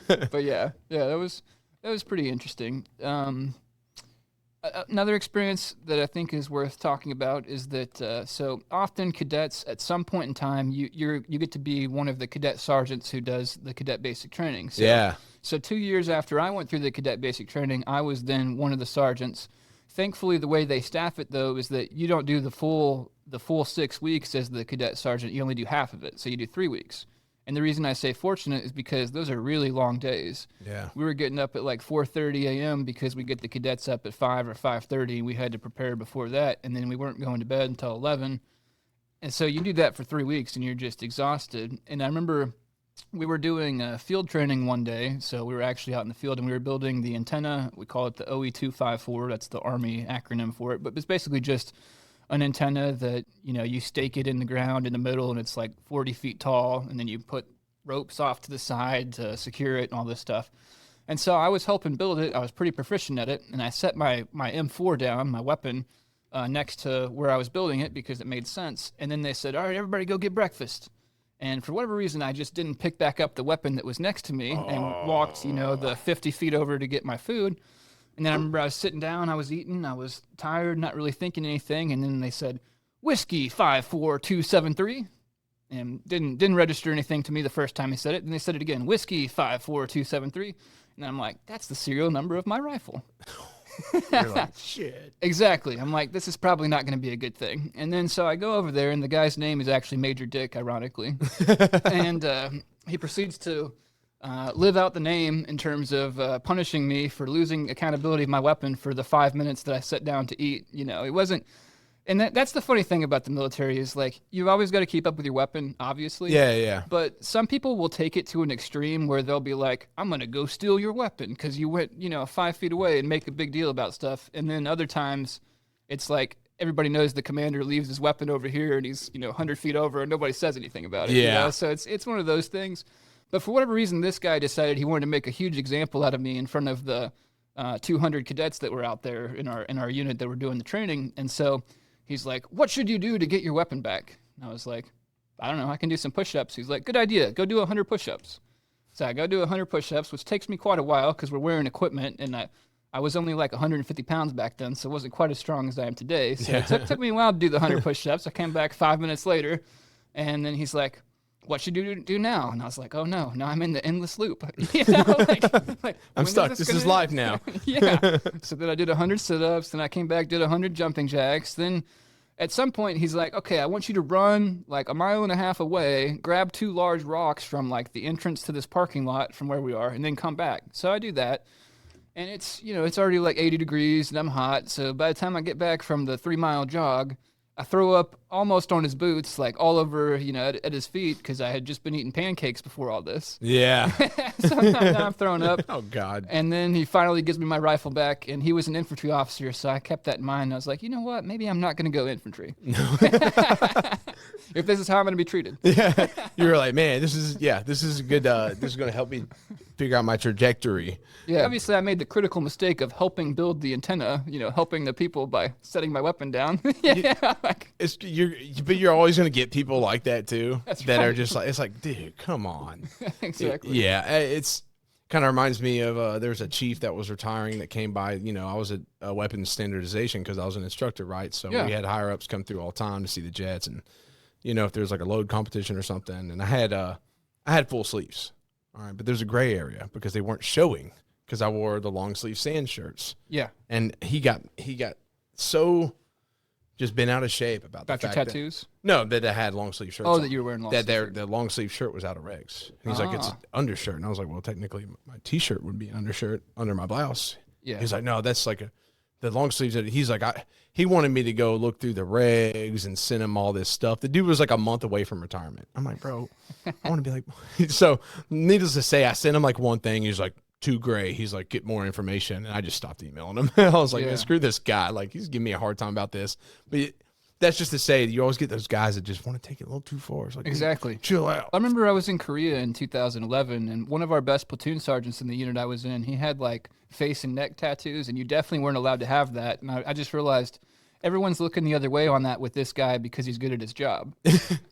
But yeah, that was pretty interesting. Another experience that I think is worth talking about is that so often cadets at some point in time you get to be one of the cadet sergeants who does the cadet basic training. So 2 years after I went through the cadet basic training, I was then one of the sergeants. Thankfully, the way they staff it though is that you don't do the full 6 weeks as the cadet sergeant. You only do half of it, so you do 3 weeks. And the reason I say fortunate is because those are really long days. Yeah. We were getting up at like 4:30 a.m. because we get the cadets up at 5 or 5:30, and we had to prepare before that, and then we weren't going to bed until 11. And so you do that for 3 weeks, and you're just exhausted. And I remember we were doing field training one day, so we were actually out in the field, and we were building the antenna. We call it the OE254. That's the Army acronym for it, but it's basically just an antenna that, you know, you stake it in the ground in the middle, and it's like 40 feet tall, and then you put ropes off to the side to secure it and all this stuff. And so I was helping build it. I was pretty proficient at it, and I set my M4 down, my weapon, next to where I was building it because it made sense. And then they said, all right, everybody go get breakfast. And for whatever reason, I just didn't pick back up the weapon that was next to me and walked, the 50 feet over to get my food. And then I remember I was sitting down, I was eating, I was tired, not really thinking anything. And then they said, whiskey 54273. And didn't register anything to me the first time he said it. And they said it again, whiskey 54273. And I'm like, that's the serial number of my rifle. You're like, shit. Exactly. I'm like, this is probably not going to be a good thing. And then so I go over there, and the guy's name is actually Major Dick, ironically. And he proceeds to live out the name in terms of punishing me for losing accountability of my weapon for the 5 minutes that I sat down to eat. It wasn't. And that's the funny thing about the military is, like, you've always got to keep up with your weapon, obviously. Yeah. But some people will take it to an extreme where they'll be like, I'm going to go steal your weapon because you went, 5 feet away and make a big deal about stuff. And then other times it's like everybody knows the commander leaves his weapon over here and he's, 100 feet over and nobody says anything about it. Yeah. So it's one of those things. But for whatever reason, this guy decided he wanted to make a huge example out of me in front of the 200 cadets that were out there in our unit that were doing the training. And so he's like, what should you do to get your weapon back? And I was like, I don't know, I can do some push-ups. He's like, good idea, go do 100 push-ups. So I go do 100 push-ups, which takes me quite a while because we're wearing equipment, and I was only like 150 pounds back then, so I wasn't quite as strong as I am today. So it took me a while to do the 100 push-ups. I came back 5 minutes later, and then he's like, what should you do now? And I was like, oh no, now I'm in the endless loop. I'm stuck. This is life now. Yeah. So then I did 100 sit-ups, then I came back, did 100 jumping jacks. Then at some point he's like, okay, I want you to run like 1.5 miles away, grab 2 large rocks from like the entrance to this parking lot from where we are, and then come back. So I do that. And it's, it's already like 80 degrees and I'm hot. So by the time I get back from the 3-mile jog, I throw up almost on his boots, like all over, at his feet, because I had just been eating pancakes before all this. Yeah. So now I'm throwing up. Oh, God. And then he finally gives me my rifle back, and he was an infantry officer, so I kept that in mind. I was like, you know what? Maybe I'm not going to go infantry. No. If this is how I'm going to be treated. Yeah. You were like, man, this is a good, this is going to help me figure out my trajectory. Yeah. Obviously, I made the critical mistake of helping build the antenna, helping the people by setting my weapon down. Yeah. But you're always going to get people like that, too. That's that right. Are just like, it's like, dude, come on. Exactly. Yeah. It's kind of reminds me of there's a chief that was retiring that came by. I was at weapons standardization because I was an instructor, right? So we had higher ups come through all the time to see the jets, and if there's like a load competition or something. And I had full sleeves, all right, but there's a gray area because they weren't showing because I wore the long sleeve sand shirts. Yeah. And he got so just been out of shape about the your fact tattoos? that I had long sleeve shirts. Oh, on. that you were wearing long sleeve. The long sleeve shirt was out of regs. And he's like, it's an undershirt. And I was like, well, technically my t-shirt would be an undershirt under my blouse. Yeah. He's like, no, that's like the long sleeves. He's like, he wanted me to go look through the regs and send him all this stuff. The dude was like a month away from retirement. I'm like, bro, I want to be like, so needless to say, I sent him like one thing. He's like, too gray. He's like, get more information. And I just stopped emailing him. I was like, man, screw this guy. Like, he's giving me a hard time about this. But that's just to say, you always get those guys that just want to take it a little too far. It's like, exactly. Chill out. I remember I was in Korea in 2011, and one of our best platoon sergeants in the unit I was in, he had like face and neck tattoos, and you definitely weren't allowed to have that. And I just realized everyone's looking the other way on that with this guy because he's good at his job.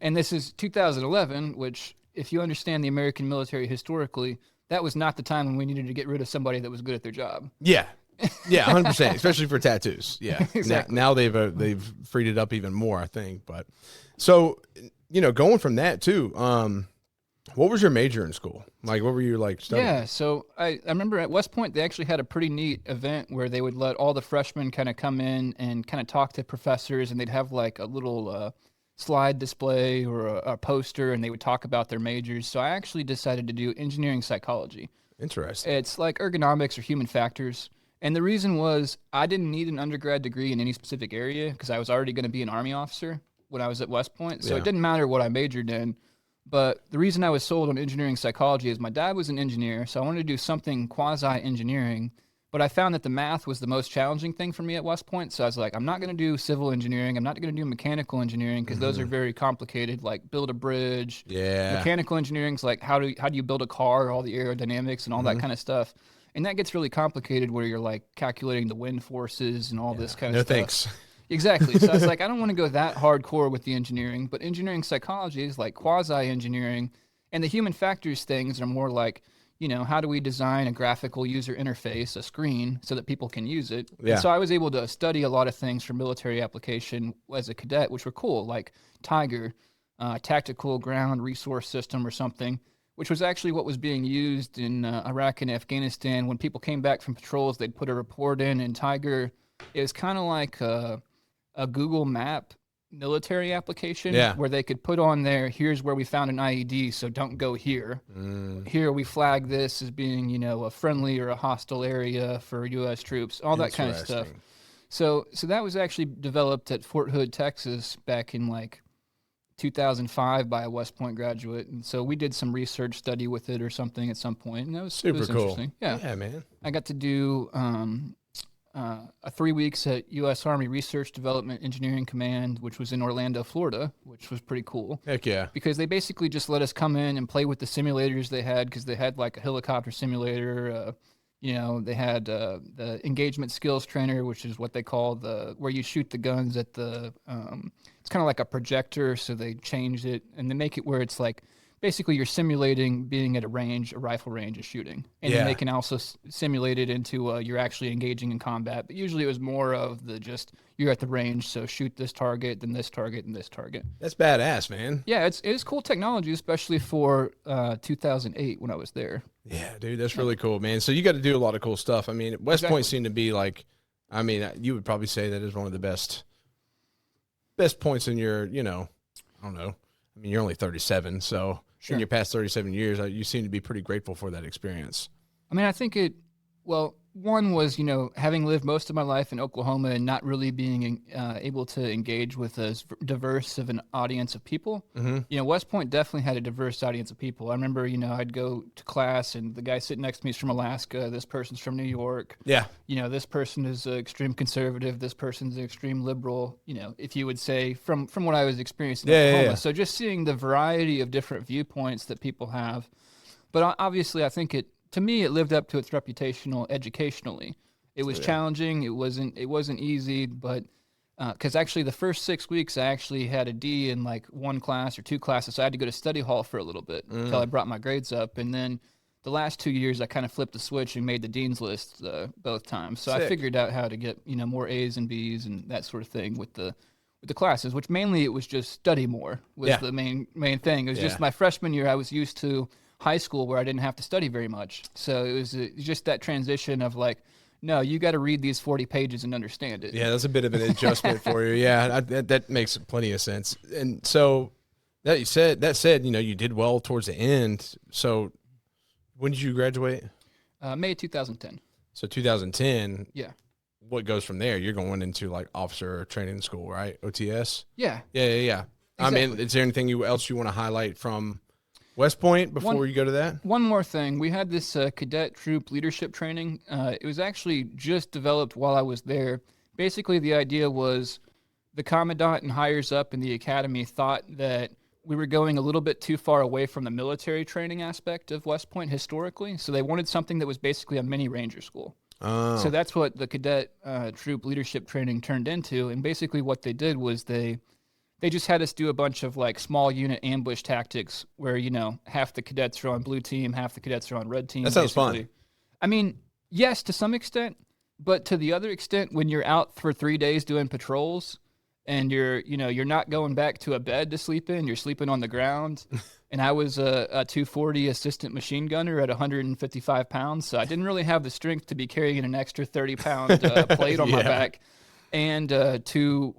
And this is 2011, which, if you understand the American military historically, that was not the time when we needed to get rid of somebody that was good at their job. Yeah. Yeah, 100%, especially for tattoos. Yeah. Exactly. Now they've freed it up even more, I think. But so, going from that too, what was your major in school? Like, what were you like studying? Yeah, so I remember at West Point, they actually had a pretty neat event where they would let all the freshmen kind of come in and kind of talk to professors, and they'd have like a little slide display or a poster, and they would talk about their majors. So I actually decided to do engineering psychology. Interesting. It's like ergonomics or human factors. And the reason was I didn't need an undergrad degree in any specific area because I was already going to be an Army officer when I was at West Point. So it didn't matter what I majored in. But the reason I was sold on engineering psychology is my dad was an engineer, so I wanted to do something quasi-engineering. But I found that the math was the most challenging thing for me at West Point. So I was like, I'm not going to do civil engineering. I'm not going to do mechanical engineering because those are very complicated, like build a bridge. Yeah. Mechanical engineering is like how do you build a car, all the aerodynamics and all that kind of stuff. And that gets really complicated where you're like calculating the wind forces and all this kind of stuff. No thanks. Exactly. So I was like, I don't want to go that hardcore with the engineering, but engineering psychology is like quasi-engineering, and the human factors things are more like, how do we design a graphical user interface, a screen, so that people can use it? Yeah. And so I was able to study a lot of things for military application as a cadet, which were cool, like Tiger, Tactical Ground Resource System or something, which was actually what was being used in Iraq and Afghanistan. When people came back from patrols, they'd put a report in Tiger. It was kind of like a Google Map military application where they could put on there, here's where we found an IED, so don't go here. Here we flag this as being, a friendly or a hostile area for U.S. troops, all that kind of stuff. So that was actually developed at Fort Hood, Texas, back in like 2005 by a West Point graduate, and so we did some research study with it or something at some point, and that was super cool. Interesting. Yeah, man. I got to do 3 weeks at U.S. Army Research Development Engineering Command, which was in Orlando, Florida, which was pretty cool. Heck yeah. Because they basically just let us come in and play with the simulators they had, because they had like a helicopter simulator. They had the engagement skills trainer, which is what they call where you shoot the guns at the, it's kind of like a projector, so they changed it, and they make it where it's like, basically, you're simulating being at a rifle range of shooting. And then they can also simulate it into you're actually engaging in combat. But usually it was more of you're at the range, so shoot this target, then this target, and this target. That's badass, man. Yeah, it is cool technology, especially for 2008 when I was there. Yeah, dude, that's really cool, man. So you got to do a lot of cool stuff. I mean, West Point seemed to be like, you would probably say that is one of the best points in your, I don't know. I mean, you're only 37, so in your past 37 years, you seem to be pretty grateful for that experience. I mean, I think one was, having lived most of my life in Oklahoma and not really being able to engage with as diverse of an audience of people. Mm-hmm. West Point definitely had a diverse audience of people. I remember, I'd go to class and the guy sitting next to me is from Alaska. This person's from New York. Yeah. This person is extreme conservative. This person's an extreme liberal, if you would say from what I was experiencing in Oklahoma. Yeah. So just seeing the variety of different viewpoints that people have. But obviously, I think to me, it lived up to its reputation educationally. It was challenging. It wasn't easy, but because actually the first 6 weeks I actually had a D in like one class or two classes, so I had to go to study hall for a little bit until I brought my grades up. And then the last 2 years I kind of flipped the switch and made the dean's list both times. So I figured out how to get more A's and B's and that sort of thing with the classes, which mainly it was just study more was the main thing. It was just my freshman year I was used to high school where I didn't have to study very much. So it was just that transition of like, no, you got to read these 40 pages and understand it. Yeah, that's a bit of an adjustment for you. Yeah, that makes plenty of sense. And so that said, you did well towards the end. So when did you graduate? May 2010. So 2010. Yeah. What goes from there? You're going into like officer training school, right? OTS? Yeah. Yeah. Exactly. I mean, is there anything else you want to highlight from West Point before you go to that? One more thing. We had this cadet troop leadership training. It was actually just developed while I was there. Basically, the idea was the commandant and higher up in the academy thought that we were going a little bit too far away from the military training aspect of West Point historically. So they wanted something that was basically a mini ranger school. Oh. So that's what the cadet troop leadership training turned into. And basically what they did was they just had us do a bunch of like small unit ambush tactics where, half the cadets are on blue team, half the cadets are on red team. That sounds fun. I mean, yes, to some extent, but to the other extent, when you're out for 3 days doing patrols and you're not going back to a bed to sleep in, you're sleeping on the ground. And I was a 240 assistant machine gunner at 155 pounds. So I didn't really have the strength to be carrying an extra 30-pound plate on my back. And two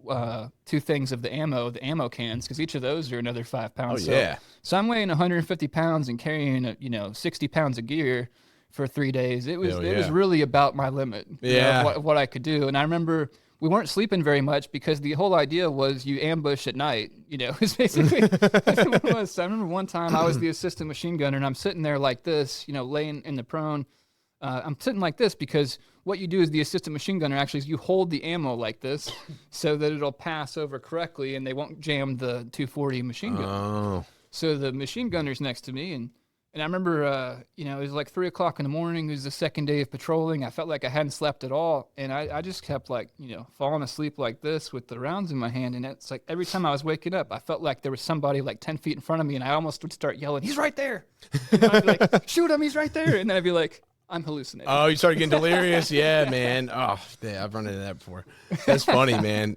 things of the ammo cans, because each of those are another 5 pounds. So I'm weighing 150 pounds and carrying 60 pounds of gear for 3 days. It was really about my limit. What I could do. And I remember we weren't sleeping very much because the whole idea was you ambush at night. It's basically what it was. So I remember one time I was the assistant machine gunner and I'm sitting there like this, laying in the prone. I'm sitting like this because what you do as the assistant machine gunner actually is you hold the ammo like this so that it'll pass over correctly and they won't jam the 240 machine gun. Oh. So the machine gunner's next to me and And I remember, it was like 3 o'clock in the morning. It was the second day of patrolling. I felt like I hadn't slept at all. And I just kept like, falling asleep like this with the rounds in my hand. And it's like every time I was waking up, I felt like there was somebody like 10 feet in front of me. And I almost would start yelling, "He's right there." I'd be like, "Shoot him, he's right there." And then I'd be like, "I'm hallucinating." Oh, you started getting delirious? Yeah, man. Oh, yeah, I've run into that before. That's funny, man.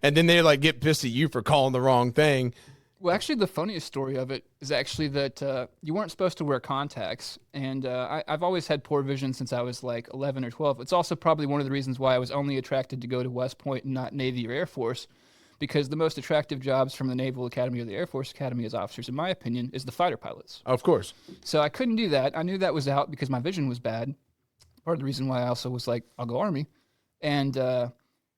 And then they like get pissed at you for calling the wrong thing. Well, actually, the funniest story of it is actually that you weren't supposed to wear contacts. And I've always had poor vision since I was like 11 or 12. It's also probably one of the reasons why I was only attracted to go to West Point and not Navy or Air Force, because the most attractive jobs from the Naval Academy or the Air Force Academy as officers, in my opinion, is the fighter pilots. Of course. So I couldn't do that. I knew that was out because my vision was bad. Part of the reason why I also was like, I'll go Army. And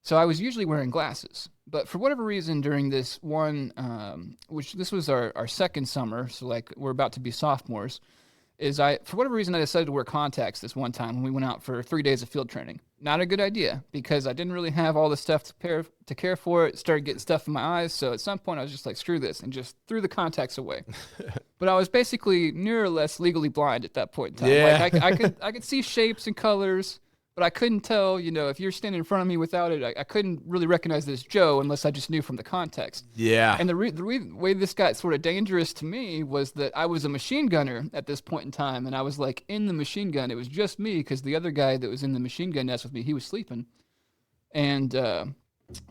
so I was usually wearing glasses. But for whatever reason, during this one, which this was our second summer, so like we're about to be sophomores, for whatever reason I decided to wear contacts this one time when we went out for 3 days of field training. Not a good idea because I didn't really have all the stuff to care for it. Started getting stuff in my eyes, so at some point I was just like, screw this, and just threw the contacts away. But I was basically near or less legally blind at that point in time. Yeah. Like I could see shapes and colors, but I couldn't tell, if you're standing in front of me without it, I couldn't really recognize this Joe unless I just knew from the context. Yeah. And the way this got sort of dangerous to me was that I was a machine gunner at this point in time, and I was like in the machine gun. It was just me because the other guy that was in the machine gun nest with me, he was sleeping. And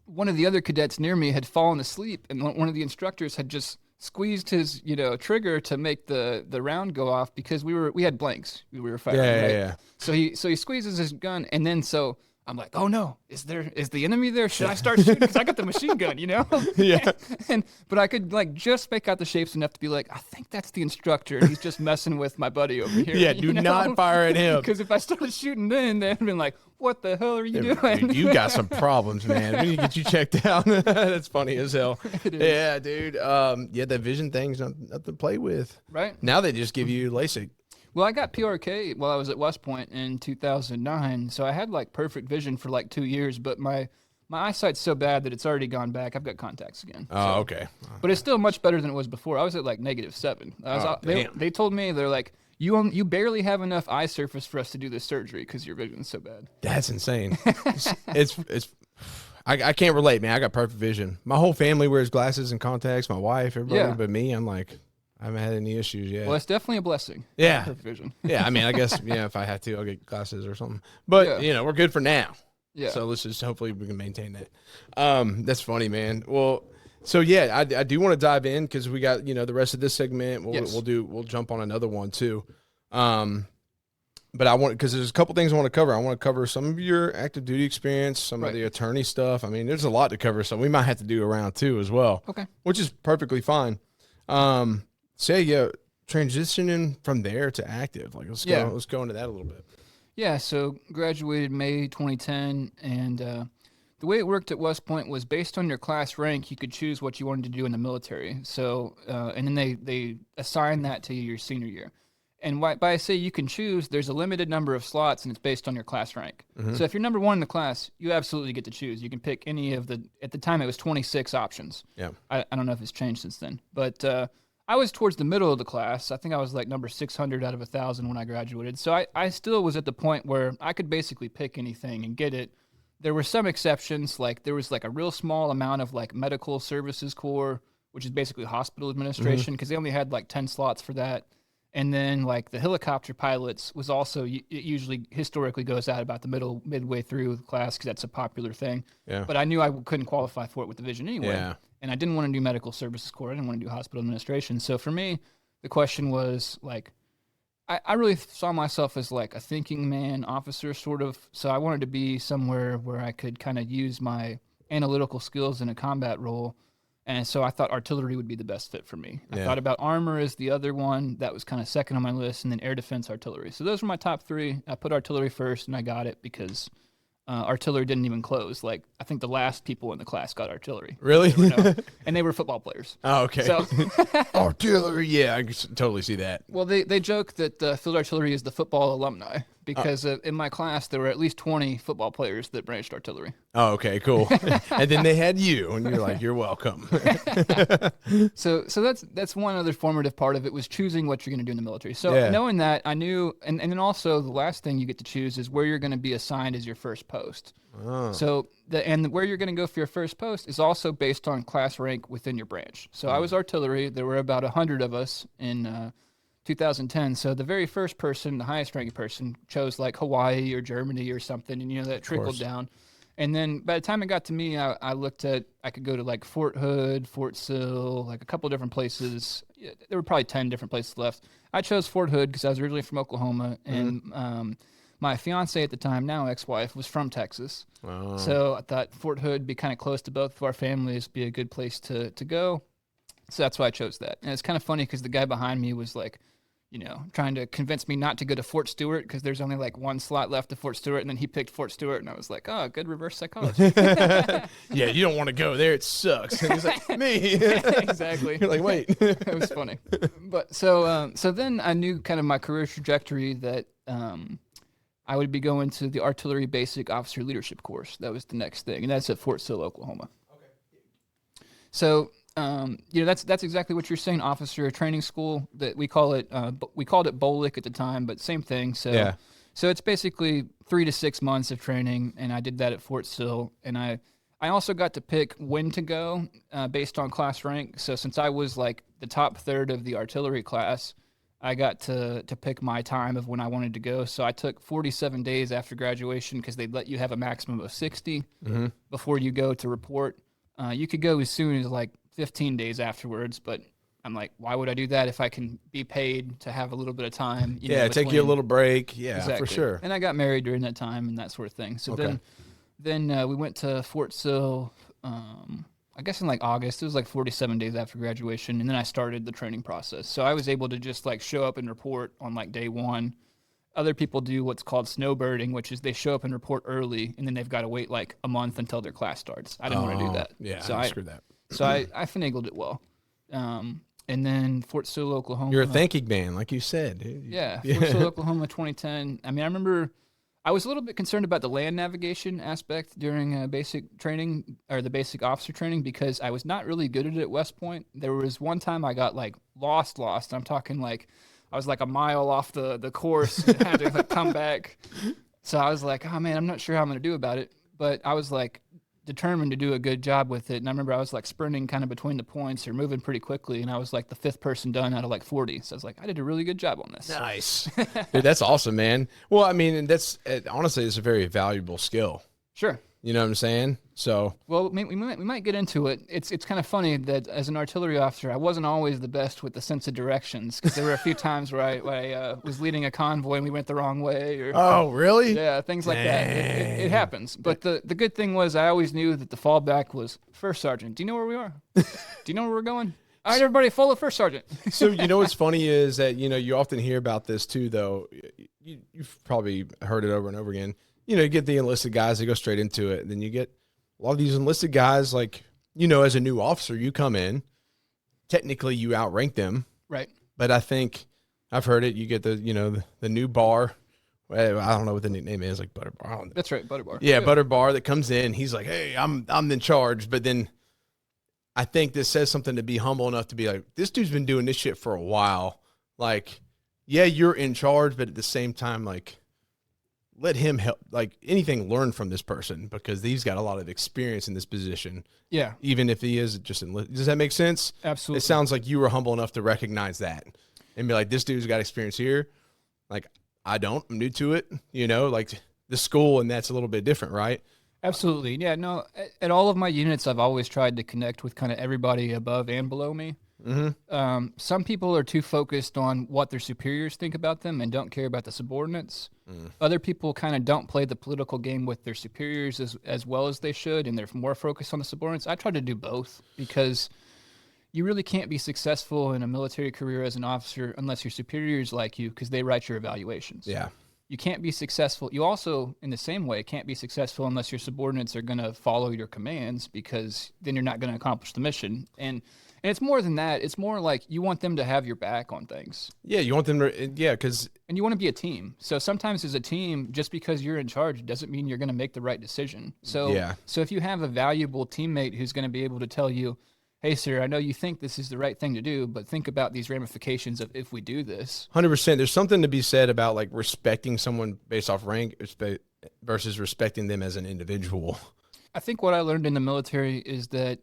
one of the other cadets near me had fallen asleep, and one of the instructors had just squeezed his, trigger to make the round go off because we had blanks we were firing. Yeah, right? yeah. So he squeezes his gun, and then so I'm like, oh no, is the enemy there? Should I start shooting? Because I got the machine gun, Yeah. But I could like just make out the shapes enough to be like, I think that's the instructor, and he's just messing with my buddy over here. Yeah, do not fire at him. Because if I started shooting then, they'd been like, what the hell are you doing? Dude, you got some problems, man. We need to get you checked out. That's funny as hell. It is. Yeah, dude. That vision thing's nothing to play with. Right. Now they just give you LASIK. Well, I got PRK while I was at West Point in 2009, so I had like perfect vision for like 2 years, but my eyesight's so bad that it's already gone back. I've got contacts again. Oh, okay. But it's still much better than it was before. I was at like -7. They told me, they're like, you barely have enough eye surface for us to do this surgery because your vision's so bad. That's insane. I can't relate, man. I got perfect vision. My whole family wears glasses and contacts. My wife, everybody, Yeah. but me, I'm like, I haven't had any issues yet. Well, it's definitely a blessing. Yeah. Perfect vision. Yeah, I mean, I guess, if I have to, I'll get glasses or something. But, Yeah. we're good for now. Yeah. So let's just hopefully we can maintain that. That's funny, man. Well, so yeah, I do want to dive in because we got, the rest of this segment. We'll jump on another one too. But I want, because there's a couple things I want to cover. I want to cover some of your active duty experience, some of the attorney stuff. I mean, there's a lot to cover, so we might have to do a round two as well. Okay. Which is perfectly fine. Transitioning from there to active. Like, let's go into that a little bit. Yeah, so graduated May 2010, and the way it worked at West Point was based on your class rank, you could choose what you wanted to do in the military. So, and then they assign that to you your senior year. And by I say you can choose, there's a limited number of slots, and it's based on your class rank. Mm-hmm. So if you're number one in the class, you absolutely get to choose. You can pick any of at the time it was 26 options. Yeah. I don't know if it's changed since then. But I was towards the middle of the class. I think I was like number 600 out of 1,000 when I graduated. So I still was at the point where I could basically pick anything and get it. There were some exceptions, like there was like a real small amount of like medical services corps, which is basically hospital administration, because they only had like 10 slots for that. And then like the helicopter pilots was also, it usually historically goes out about the midway through the class because that's a popular thing. Yeah. But I knew I couldn't qualify for it with the vision anyway. Yeah. And I didn't want to do medical services corps. I didn't want to do hospital administration. So for me, the question was like, I really saw myself as like a thinking man officer sort of. So I wanted to be somewhere where I could kind of use my analytical skills in a combat role. And so I thought artillery would be the best fit for me. I thought about armor as the other one. That was kind of second on my list, and then air defense artillery. So those were my top three. I put artillery first, and I got it because artillery didn't even close. Like, I think the last people in the class got artillery. Really? And they were football players. Oh, okay. So artillery, yeah, I can totally see that. Well, they joke that field artillery is the football alumni. because in my class there were at least 20 football players that branched artillery. Oh, okay, cool. And then they had you, and you're like, you're welcome. So that's one other formative part of it, was choosing what you're going to do in the military. So knowing that, I knew, and then also the last thing you get to choose is where you're going to be assigned as your first post. Oh. So where you're going to go for your first post is also based on class rank within your branch. So I was artillery. There were about 100 of us in 2010. So the very first person, the highest ranking person, chose like Hawaii or Germany or something, and that trickled down. And then by the time it got to me, I looked at, I could go to like Fort Hood, Fort Sill, like a couple different places. There were probably 10 different places left. I chose Fort Hood because I was originally from Oklahoma, and my fiance at the time, now ex-wife, was from Texas. Oh. So I thought Fort Hood be kind of close to both of our families, be a good place to go. So that's why I chose that. And it's kind of funny because the guy behind me was like, trying to convince me not to go to Fort Stewart because there's only like one slot left to Fort Stewart, and then he picked Fort Stewart, and I was like, oh, good reverse psychology. Yeah, you don't want to go there. It sucks. And he's like, me. Exactly. You're like, wait. It was funny. But so then I knew kind of my career trajectory that I would be going to the Artillery Basic Officer Leadership course. That was the next thing, and that's at Fort Sill, Oklahoma. Okay. So that's exactly what you're saying. Officer training school, that we call it. We called it BOLIC at the time, but same thing. So it's basically 3 to 6 months of training, and I did that at Fort Sill. And I also got to pick when to go based on class rank. So since I was like the top third of the artillery class, I got to pick my time of when I wanted to go. So I took 47 days after graduation because they'd let you have a maximum of 60 before you go to report. You could go as soon as like 15 days afterwards, but I'm like, why would I do that if I can be paid to have a little bit of time? Take you a little break. Yeah, exactly. For sure. And I got married during that time and that sort of thing. So then we went to Fort Sill, I guess in like August. It was like 47 days after graduation, and then I started the training process. So I was able to just like show up and report on like day one. Other people do what's called snowbirding, which is they show up and report early, and then they've got to wait like a month until their class starts. I didn't want to do that. Yeah, so I screwed that. So I finagled it well. And then Fort Sill, Oklahoma. You're a thanking man, like you said. Yeah, Fort Sill, Oklahoma, 2010. I mean, I remember I was a little bit concerned about the land navigation aspect during basic training, or the basic officer training, because I was not really good at it at West Point. There was one time I got like lost. I'm talking like I was like a mile off the course and had to like come back. So I was like, oh man, I'm not sure how I'm going to do about it. But I was like determined to do a good job with it. And I remember I was like sprinting kind of between the points or moving pretty quickly. And I was like the 5th person done out of like 40. So I was like, I did a really good job on this. Nice. Dude, that's awesome, man. Well, I mean, honestly, it's a very valuable skill. Sure. You know what I'm saying? So, well, we might get into it. It's kind of funny that as an artillery officer, I wasn't always the best with the sense of directions, because there were a few times where I was leading a convoy and we went the wrong way. Or, oh, really? Yeah, things like that. It happens. But the good thing was I always knew that the fallback was First Sergeant. Do you know where we are? Do you know where we're going? All right, everybody, follow First Sergeant. So, what's funny is that, you often hear about this too, though. You've probably heard it over and over again. You get the enlisted guys that go straight into it. And then you get a lot of these enlisted guys, like, as a new officer, you come in, technically you outrank them. Right. But I think I've heard it. You get the new bar. I don't know what the nickname is, like Butter Bar. That's right, Butter Bar. Yeah, Butter Bar that comes in. He's like, hey, I'm in charge. But then I think this says something to be humble enough to be like, this dude's been doing this shit for a while. Like, yeah, you're in charge, but at the same time, like, let him help, like anything, learn from this person, because he's got a lot of experience in this position. Yeah. Even if he is just does that make sense? Absolutely. It sounds like you were humble enough to recognize that and be like, this dude's got experience here. Like, I'm new to it, like the school, and that's a little bit different, right? Absolutely. Yeah, no, at all of my units, I've always tried to connect with kind of everybody above and below me. Mm-hmm. Some people are too focused on what their superiors think about them and don't care about the subordinates. Other people kind of don't play the political game with their superiors as well as they should, and they're more focused on the subordinates. I try to do both, because you really can't be successful in a military career as an officer unless your superiors like you, because they write your evaluations. Yeah. You can't be successful. You also, in the same way, can't be successful unless your subordinates are going to follow your commands, because then you're not going to accomplish the mission. And And it's more than that. It's more like you want them to have your back on things. Yeah, you want them to, because... And you want to be a team. So sometimes as a team, just because you're in charge doesn't mean you're going to make the right decision. So if you have a valuable teammate who's going to be able to tell you, hey, sir, I know you think this is the right thing to do, but think about these ramifications of if we do this. 100%. There's something to be said about like respecting someone based off rank versus respecting them as an individual. I think what I learned in the military is that,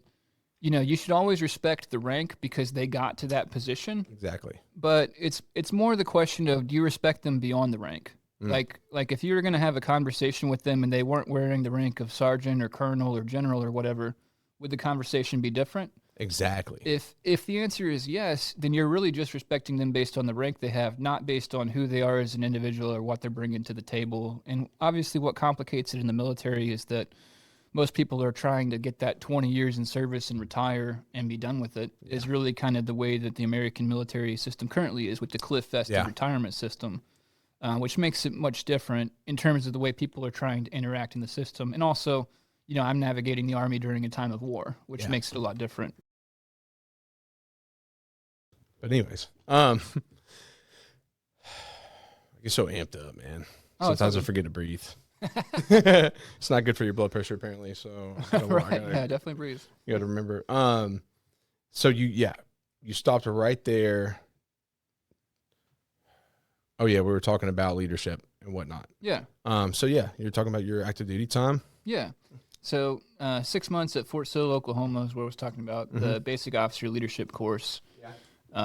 you should always respect the rank because they got to that position. Exactly. But it's more the question of, do you respect them beyond the rank? Like if you were going to have a conversation with them and they weren't wearing the rank of sergeant or colonel or general or whatever, would the conversation be different? Exactly. If the answer is yes, then you're really just respecting them based on the rank they have, not based on who they are as an individual or what they're bringing to the table. And obviously what complicates it in the military is that most people are trying to get that 20 years in service and retire and be done with it, is really kind of the way that the American military system currently is with the cliff-vested retirement system, which makes it much different in terms of the way people are trying to interact in the system. And also, I'm navigating the Army during a time of war, which makes it a lot different. But anyways, I get so amped up, man. Sometimes I forget to breathe. It's not good for your blood pressure, apparently. So definitely breathe. You got to remember. So you stopped right there. Oh yeah, we were talking about leadership and whatnot. Yeah. So you're talking about your active duty time. Yeah. So 6 months at Fort Sill, Oklahoma is what I was talking about. The basic officer leadership course.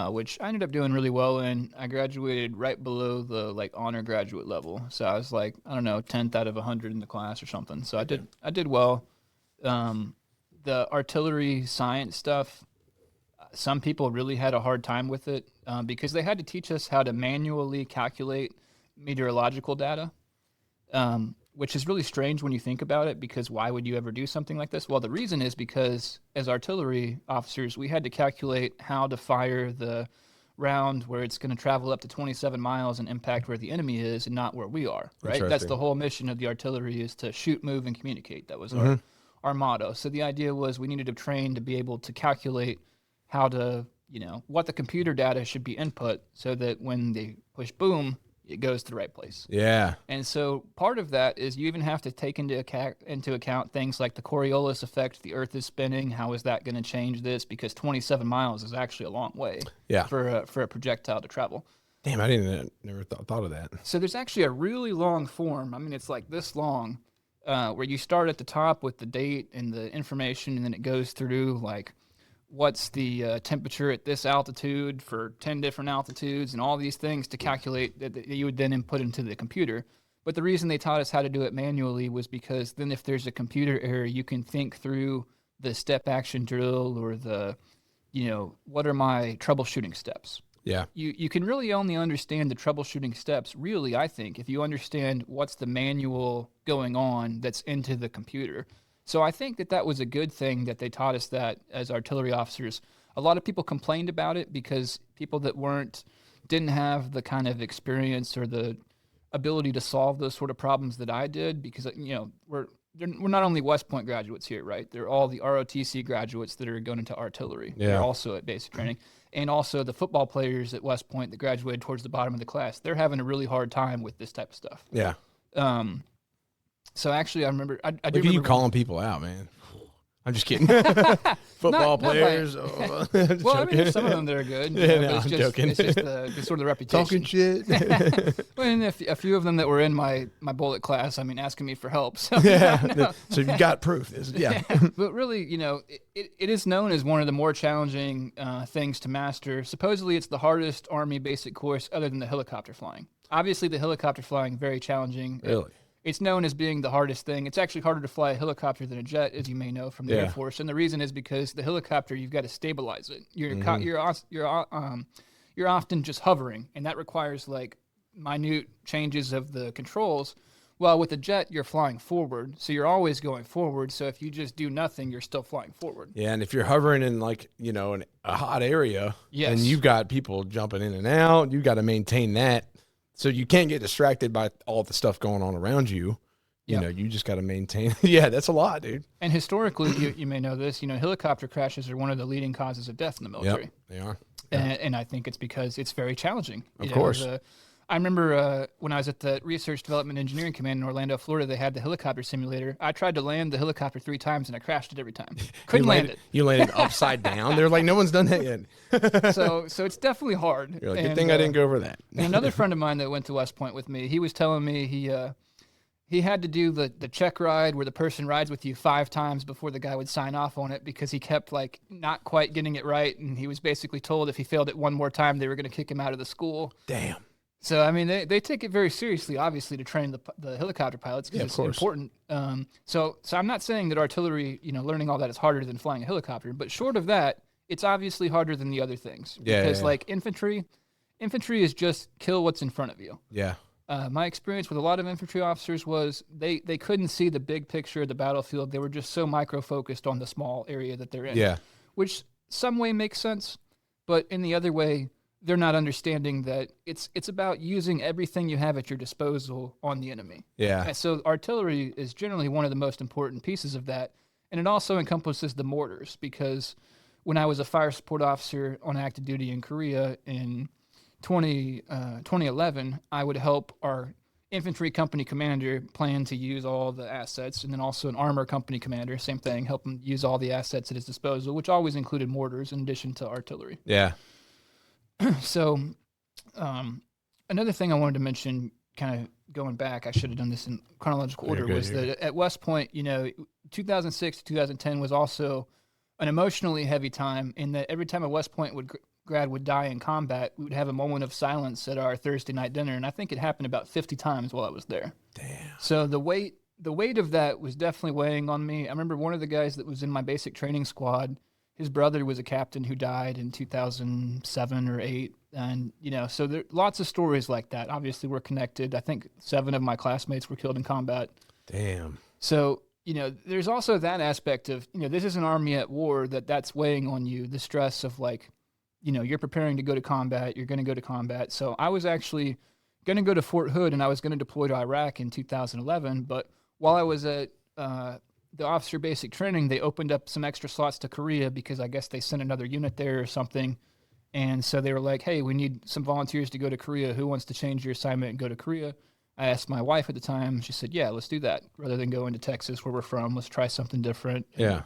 Which I ended up doing really well in. I graduated right below the honor graduate level. So I was 10th out of 100 in the class or something. So I did well. The artillery science stuff, some people really had a hard time with it because they had to teach us how to manually calculate meteorological data, which is really strange when you think about it, because why would you ever do something like this? Well, the reason is because as artillery officers, we had to calculate how to fire the round where it's going to travel up to 27 miles and impact where the enemy is and not where we are, right? That's the whole mission of the artillery, is to shoot, move, and communicate. That was our motto. So the idea was we needed to train to be able to calculate how to, what the computer data should be input so that when they push boom, it goes to the right place. Yeah. And so part of that is you even have to take into account things like the Coriolis effect, the earth is spinning, how is that going to change this? Because 27 miles is actually a long way for a projectile to travel. Damn, I never thought of that. So there's actually a really long form. I mean, it's like this long, where you start at the top with the date and the information, and then it goes through what's the temperature at this altitude for 10 different altitudes and all these things to calculate that you would then input into the computer. But the reason they taught us how to do it manually was because then if there's a computer error, you can think through the step action drill or the, what are my troubleshooting steps? Yeah. You can really only understand the troubleshooting steps, really, I think, if you understand what's the manual going on that's into the computer. So I think that was a good thing that they taught us that as artillery officers. A lot of people complained about it because people that didn't have the kind of experience or the ability to solve those sort of problems that I did, because we're not only West Point graduates here, right? They're all the ROTC graduates that are going into artillery. Yeah. They're also at basic training. And also the football players at West Point that graduated towards the bottom of the class. They're having a really hard time with this type of stuff. Yeah. So actually, I remember. Look at you calling people out, man. I'm just kidding. Football players. Well, I mean, some of them that are good. I'm joking. It's just the sort of the reputation. Talking shit. Well, and a few of them that were in my bullet class, asking me for help. So, So you got proof. But really, it is known as one of the more challenging things to master. Supposedly, it's the hardest Army basic course other than the helicopter flying. Obviously, the helicopter flying, very challenging. Really? It's known as being the hardest thing. It's actually harder to fly a helicopter than a jet, as you may know from the Air Force. And the reason is because the helicopter, you've got to stabilize it. You're often just hovering, and that requires minute changes of the controls. Well, with a jet, you're flying forward, so you're always going forward. So if you just do nothing, you're still flying forward. Yeah, and if you're hovering in in a hot area, yes, and you've got people jumping in and out, you've got to maintain that. So you can't get distracted by all the stuff going on around you. You know, you just got to maintain. Yeah, that's a lot, dude. And historically, you may know this, helicopter crashes are one of the leading causes of death in the military. Yep, they are. And I think it's because it's very challenging. Of course. I remember when I was at the Research Development Engineering Command in Orlando, Florida, they had the helicopter simulator. I tried to land the helicopter 3 times, and I crashed it every time. Couldn't land it. You landed upside down? They're like, no one's done that yet. So it's definitely hard. You're like, good thing I didn't go over that. And another friend of mine that went to West Point with me, he was telling me he had to do the check ride where the person rides with you 5 times before the guy would sign off on it because he kept like not quite getting it right. And he was basically told if he failed it one more time, they were going to kick him out of the school. Damn. So, I mean, they take it very seriously, obviously, to train the helicopter pilots because it's important. So I'm not saying that artillery, learning all that is harder than flying a helicopter, but short of that, it's obviously harder than the other things. Because, like, infantry is just kill what's in front of you. Yeah. My experience with a lot of infantry officers was they couldn't see the big picture of the battlefield. They were just so micro-focused on the small area that they're in. Yeah. Which some way makes sense, but in the other way, they're not understanding that it's about using everything you have at your disposal on the enemy. Yeah. And so artillery is generally one of the most important pieces of that. And it also encompasses the mortars because when I was a fire support officer on active duty in Korea in 2011, I would help our infantry company commander plan to use all the assets, and then also an armor company commander, same thing, help him use all the assets at his disposal, which always included mortars in addition to artillery. Yeah. So, another thing I wanted to mention, kind of going back, I should have done this in chronological order, was that at West Point, 2006 to 2010 was also an emotionally heavy time in that every time a West Point grad would die in combat, we would have a moment of silence at our Thursday night dinner, and I think it happened about 50 times while I was there. Damn. So the weight of that was definitely weighing on me. I remember one of the guys that was in my basic training squad, his brother was a captain who died in 2007 or 8. And, so there lots of stories like that. Obviously, we're connected. I think 7 of my classmates were killed in combat. Damn. So, there's also that aspect of, this is an army at war that's weighing on you, the stress of like, you're preparing to go to combat, you're going to go to combat. So I was actually going to go to Fort Hood and I was going to deploy to Iraq in 2011. But while I was at the officer basic training, they opened up some extra slots to Korea because I guess they sent another unit there or something. And so they were like, hey, we need some volunteers to go to Korea. Who wants to change your assignment and go to Korea? I asked my wife at the time. She said, yeah, let's do that. Rather than go into Texas where we're from, let's try something different. Yeah.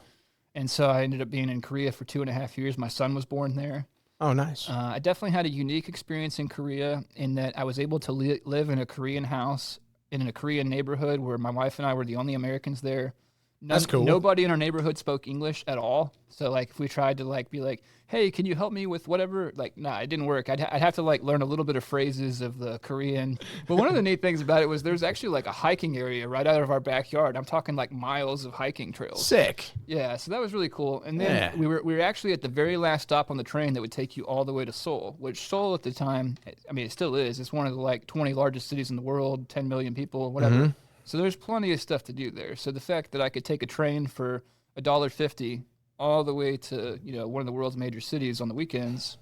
And so I ended up being in Korea for 2.5 years. My son was born there. Oh, nice. I definitely had a unique experience in Korea in that I was able to live in a Korean house in a Korean neighborhood where my wife and I were the only Americans there. That's cool. Nobody in our neighborhood spoke English at all. So, like, if we tried to, like, be like, hey, can you help me with whatever? Like, nah, it didn't work. I'd have to, like, learn a little bit of phrases of the Korean. But one of the neat things about it was there's actually, like, a hiking area right out of our backyard. I'm talking, like, miles of hiking trails. Sick. Yeah, so that was really cool. And then we were actually at the very last stop on the train that would take you all the way to Seoul, which Seoul at the time, I mean, it still is. It's one of the, like, 20 largest cities in the world, 10 million people, whatever. Mm-hmm. So there's plenty of stuff to do there. So the fact that I could take a train for $1.50 all the way to one of the world's major cities on the weekends,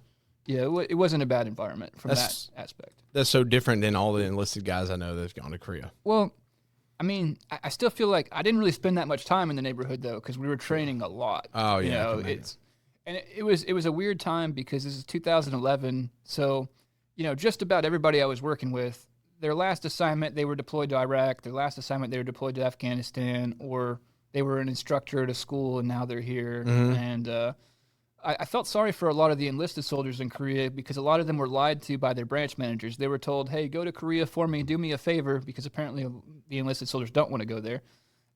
it wasn't a bad environment from that aspect. That's so different than all the enlisted guys I know that've gone to Korea. Well, I mean, I still feel like I didn't really spend that much time in the neighborhood though, because we were training a lot. Oh yeah, it was a weird time because this is 2011. So just about everybody I was working with, their last assignment, they were deployed to Iraq. Their last assignment, they were deployed to Afghanistan, or they were an instructor at a school and now they're here. Mm-hmm. And I felt sorry for a lot of the enlisted soldiers in Korea because a lot of them were lied to by their branch managers. They were told, hey, go to Korea for me, do me a favor, because apparently the enlisted soldiers don't want to go there.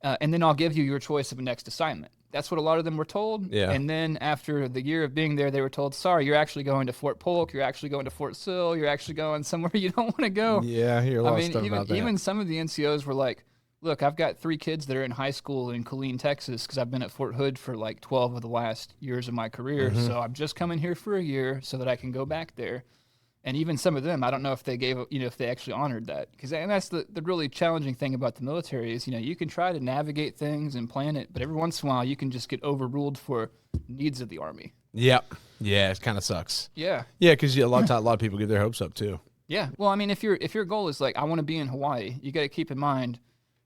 And then I'll give you your choice of a next assignment. That's what a lot of them were told. Yeah. And then after the year of being there, they were told, sorry, you're actually going to Fort Polk, you're actually going to Fort Sill, you're actually going somewhere you don't want to go. Yeah, I hear a lot of stuff about that. Even some of the NCOs were like, look, I've got 3 kids that are in high school in Killeen, Texas, because I've been at Fort Hood for like 12 of the last years of my career. Mm-hmm. So I'm just coming here for a year so that I can go back there. And even some of them, I don't know if they if they actually honored that. And that's the really challenging thing about the military is, you can try to navigate things and plan it, but every once in a while you can just get overruled for needs of the Army. Yep. Yeah, it kind of sucks. Yeah. Yeah, because a lot of people get their hopes up too. Yeah. Well, I mean, if your goal is like, I want to be in Hawaii, you got to keep in mind,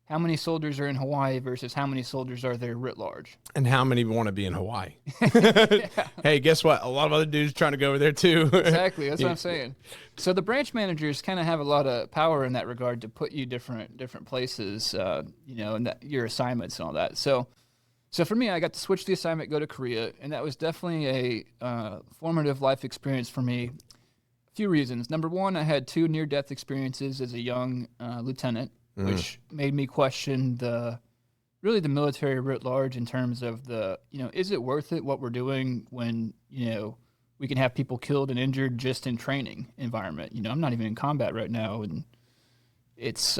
how many soldiers are in Hawaii versus how many soldiers are there writ large. And how many want to be in Hawaii? Yeah. Hey, guess what? A lot of other dudes trying to go over there too. Exactly. That's what I'm saying. So the branch managers kind of have a lot of power in that regard to put you different places, and your assignments and all that. So for me, I got to switch the assignment, go to Korea, and that was definitely a formative life experience for me. A few reasons. Number one, I had 2 near-death experiences as a young lieutenant, which made me question the military writ large in terms of is it worth it what we're doing when, we can have people killed and injured just in training environment. I'm not even in combat right now, and it's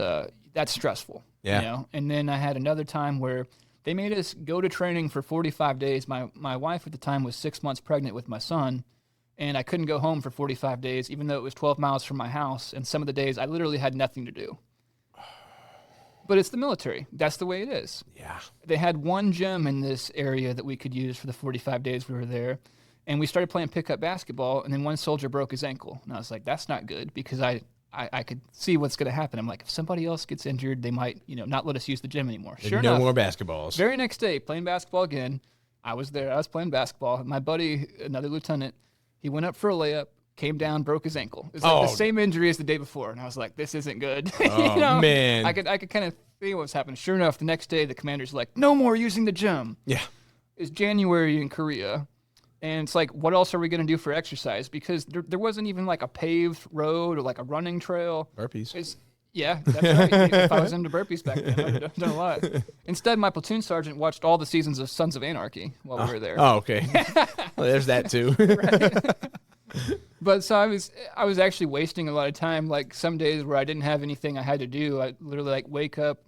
that's stressful. Yeah. And then I had another time where they made us go to training for 45 days. My wife at the time was 6 months pregnant with my son, and I couldn't go home for 45 days, even though it was 12 miles from my house. And some of the days I literally had nothing to do. But it's the military. That's the way it is. Yeah. They had one gym in this area that we could use for the 45 days we were there. And we started playing pickup basketball, and then one soldier broke his ankle. And I was like, that's not good, because I could see what's going to happen. I'm like, if somebody else gets injured, they might, not let us use the gym anymore. Sure enough. No more basketballs. Very next day, playing basketball again. I was there. I was playing basketball. My buddy, another lieutenant, he went up for a layup, came down, broke his ankle. It's like the same injury as the day before. And I was like, this isn't good. Oh, man. I could kind of see what was happening. Sure enough, the next day, the commander's like, no more using the gym. Yeah. It's January in Korea. And it's like, what else are we going to do for exercise? Because there wasn't even like a paved road or like a running trail. Burpees. Yeah, that's right. If I was into burpees back then, I would have done a lot. Instead, my platoon sergeant watched all the seasons of Sons of Anarchy while we were there. Oh, okay. Well, there's that too. Right. But so I was actually wasting a lot of time. Like some days where I didn't have anything I had to do, I literally wake up,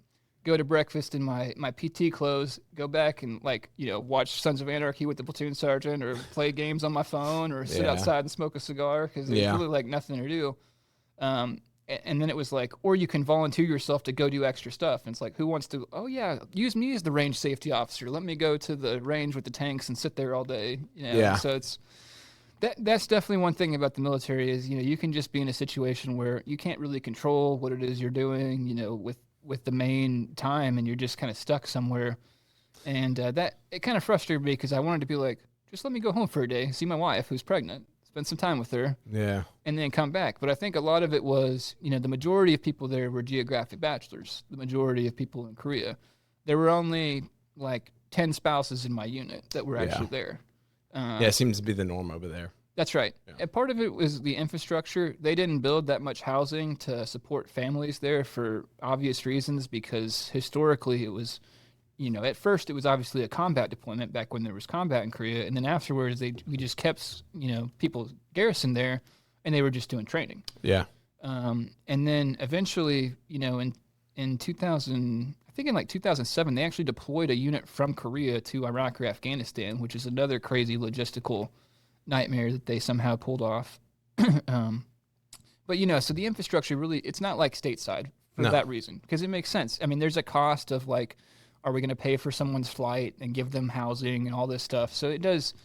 go to breakfast in my PT clothes, go back and watch Sons of Anarchy with the platoon sergeant, or play games on my phone, or sit outside and smoke a cigar, because there's really nothing to do. And then it was or you can volunteer yourself to go do extra stuff. And it's who wants to, use me as the range safety officer. Let me go to the range with the tanks and sit there all day. Yeah. So that's definitely one thing about the military is, you can just be in a situation where you can't really control what it is you're doing, with the main time, and you're just kind of stuck somewhere. And that it kind of frustrated me, because I wanted to be just let me go home for a day, see my wife who's pregnant, spend some time with her, and then come back. But I think a lot of it was, the majority of people there were geographic bachelors. The majority of people in Korea, there were only 10 spouses in my unit that were actually there. It seems to be the norm over there. That's right. Yeah. And part of it was the infrastructure. They didn't build that much housing to support families there for obvious reasons, because historically it was, at first it was obviously a combat deployment back when there was combat in Korea. And then afterwards we just kept, people garrisoned there, and they were just doing training. Yeah. And then eventually, in 2000, I think in 2007, they actually deployed a unit from Korea to Iraq or Afghanistan, which is another crazy logistical nightmare that they somehow pulled off. But so the infrastructure really, it's not like stateside for that reason, because it makes sense. I mean, there's a cost of are we going to pay for someone's flight and give them housing and all this stuff? So it does,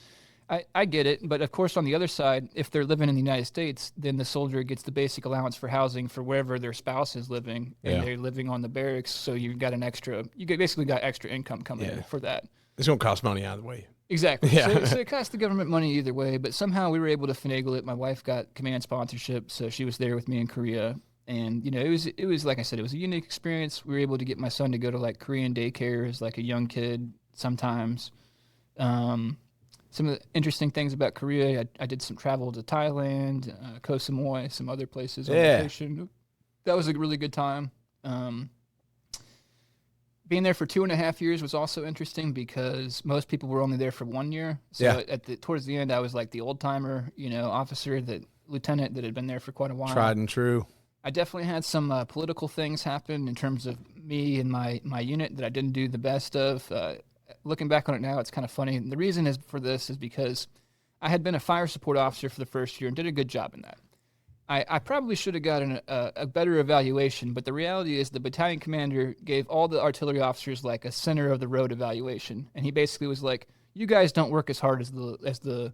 I get it. But of course, on the other side, if they're living in the United States, then the soldier gets the basic allowance for housing for wherever their spouse is living, and they're living on the barracks. So you basically got extra income coming in for that. It's going to cost money out of the way. Exactly. Yeah. So it cost the government money either way, but somehow we were able to finagle it. My wife got command sponsorship, so she was there with me in Korea. And, it was like I said, it was a unique experience. We were able to get my son to go to Korean daycare as a young kid sometimes. Some of the interesting things about Korea, I did some travel to Thailand, Koh Samui, some other places on vacation. That was a really good time. Being there for 2.5 years was also interesting, because most people were only there for 1 year. So towards the end, I was the old timer, officer, lieutenant that had been there for quite a while. Tried and true. I definitely had some political things happen in terms of me and my unit that I didn't do the best of. Looking back on it now, it's kind of funny. And the reason for this is because I had been a fire support officer for the first year and did a good job in that. I probably should have gotten a better evaluation, but the reality is the battalion commander gave all the artillery officers a center of the road evaluation, and he basically was like, "You guys don't work as hard as the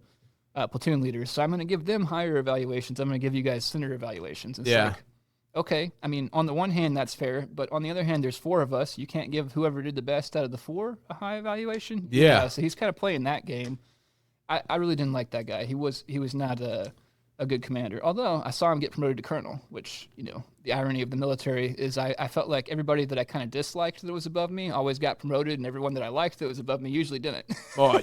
platoon leaders, so I'm going to give them higher evaluations. I'm going to give you guys center evaluations." It's okay, I mean, on the one hand, that's fair, but on the other hand, there's 4 of us. You can't give whoever did the best out of the 4 a high evaluation. Yeah. So he's kind of playing that game. I really didn't like that guy. He was not a good commander. Although I saw him get promoted to colonel, which, the irony of the military is I felt like everybody that I kind of disliked that was above me always got promoted, and everyone that I liked that was above me usually didn't. Oh,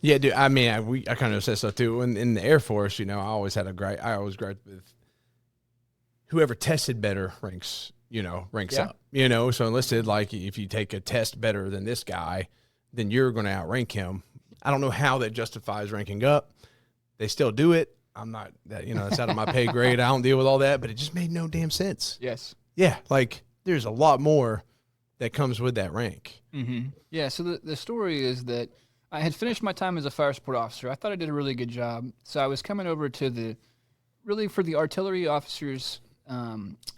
yeah, dude. I mean, I kind of said so too. In the Air Force, I always griped with whoever tested better ranks up. So enlisted, like if you take a test better than this guy, then you're going to outrank him. I don't know how that justifies ranking up. They still do it. I'm not that, it's out of my pay grade. I don't deal with all that, but it just made no damn sense. Yes. Yeah. Like there's a lot more that comes with that rank. Mm-hmm. Yeah. So the story is that I had finished my time as a fire support officer. I thought I did a really good job. So I was coming over to for the artillery officers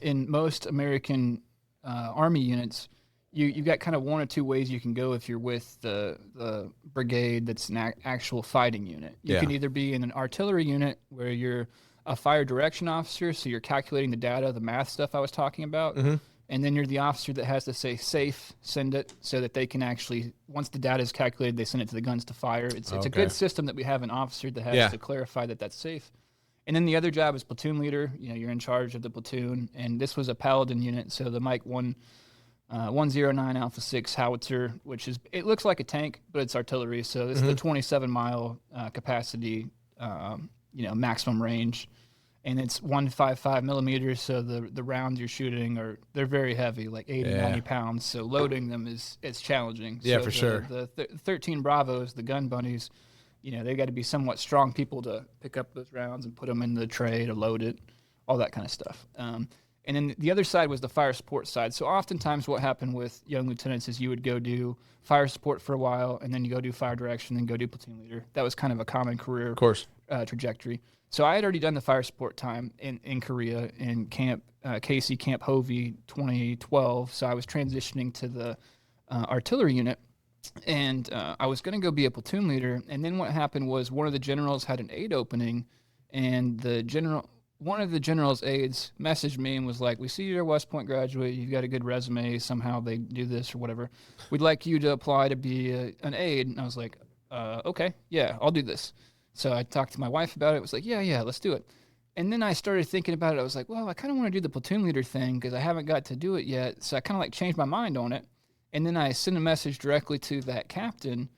in most American Army units. You got kind of 1 or 2 ways you can go if you're with the brigade that's an actual fighting unit. You can either be in an artillery unit where you're a fire direction officer, so you're calculating the data, the math stuff I was talking about, and then you're the officer that has to say safe, send it, so that they can actually, once the data is calculated, they send it to the guns to fire. It's a good system that we have an officer that has to clarify that that's safe. And then the other job is platoon leader. You're in charge of the platoon, and this was a Paladin unit, so the Mike 109 Alpha 6 howitzer, it looks like a tank, but it's artillery. So this is the 27-mile capacity, maximum range, and it's 155 millimeters. So the rounds you're shooting they're very heavy, like 80, 90 pounds. So loading them is challenging. Yeah, so for sure. The 13 Bravos, the gun bunnies, they've got to be somewhat strong people to pick up those rounds and put them in the tray to load it, all that kind of stuff. And then the other side was the fire support side. So oftentimes what happened with young lieutenants is you would go do fire support for a while, and then you go do fire direction, then go do platoon leader. That was kind of a common career trajectory. So I had already done the fire support time in Korea in Camp Casey, Camp Hovey 2012. So I was transitioning to the artillery unit, and I was going to go be a platoon leader. And then what happened was one of the generals had an aide opening, and one of the general's aides messaged me and was like, we see you're a West Point graduate. You've got a good resume. Somehow they do this or whatever. We'd like you to apply to be an aide. And I was like, okay, yeah, I'll do this. So I talked to my wife about it. It was like, yeah, let's do it. And then I started thinking about it. I was like, well, I kind of want to do the platoon leader thing because I haven't got to do it yet. So I kind of changed my mind on it. And then I sent a message directly to that captain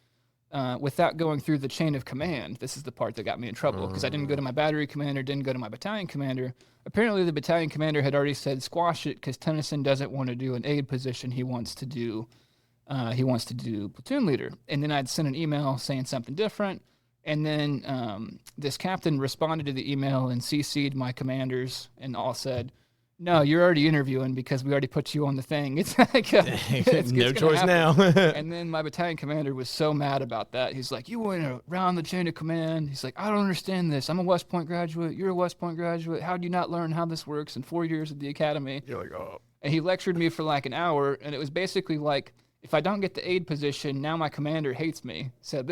without going through the chain of command. This is the part that got me in trouble because I didn't go to my battery commander, didn't go to my battalion commander. Apparently, the battalion commander had already said squash it because Tennison doesn't want to do an aide position. He wants to do platoon leader. And then I'd sent an email saying something different. And then this captain responded to the email and CC'd my commanders and all said, no, you're already interviewing because we already put you on the thing. It's like no choice now. And then my battalion commander was so mad about that. He's like, you went around the chain of command. He's like, I don't understand this. I'm a West Point graduate. You're a West Point graduate. How do you not learn how this works in 4 years at the academy? You're like, oh. And he lectured me for like an hour, and it was basically like, if I don't get the aide position, now my commander hates me. So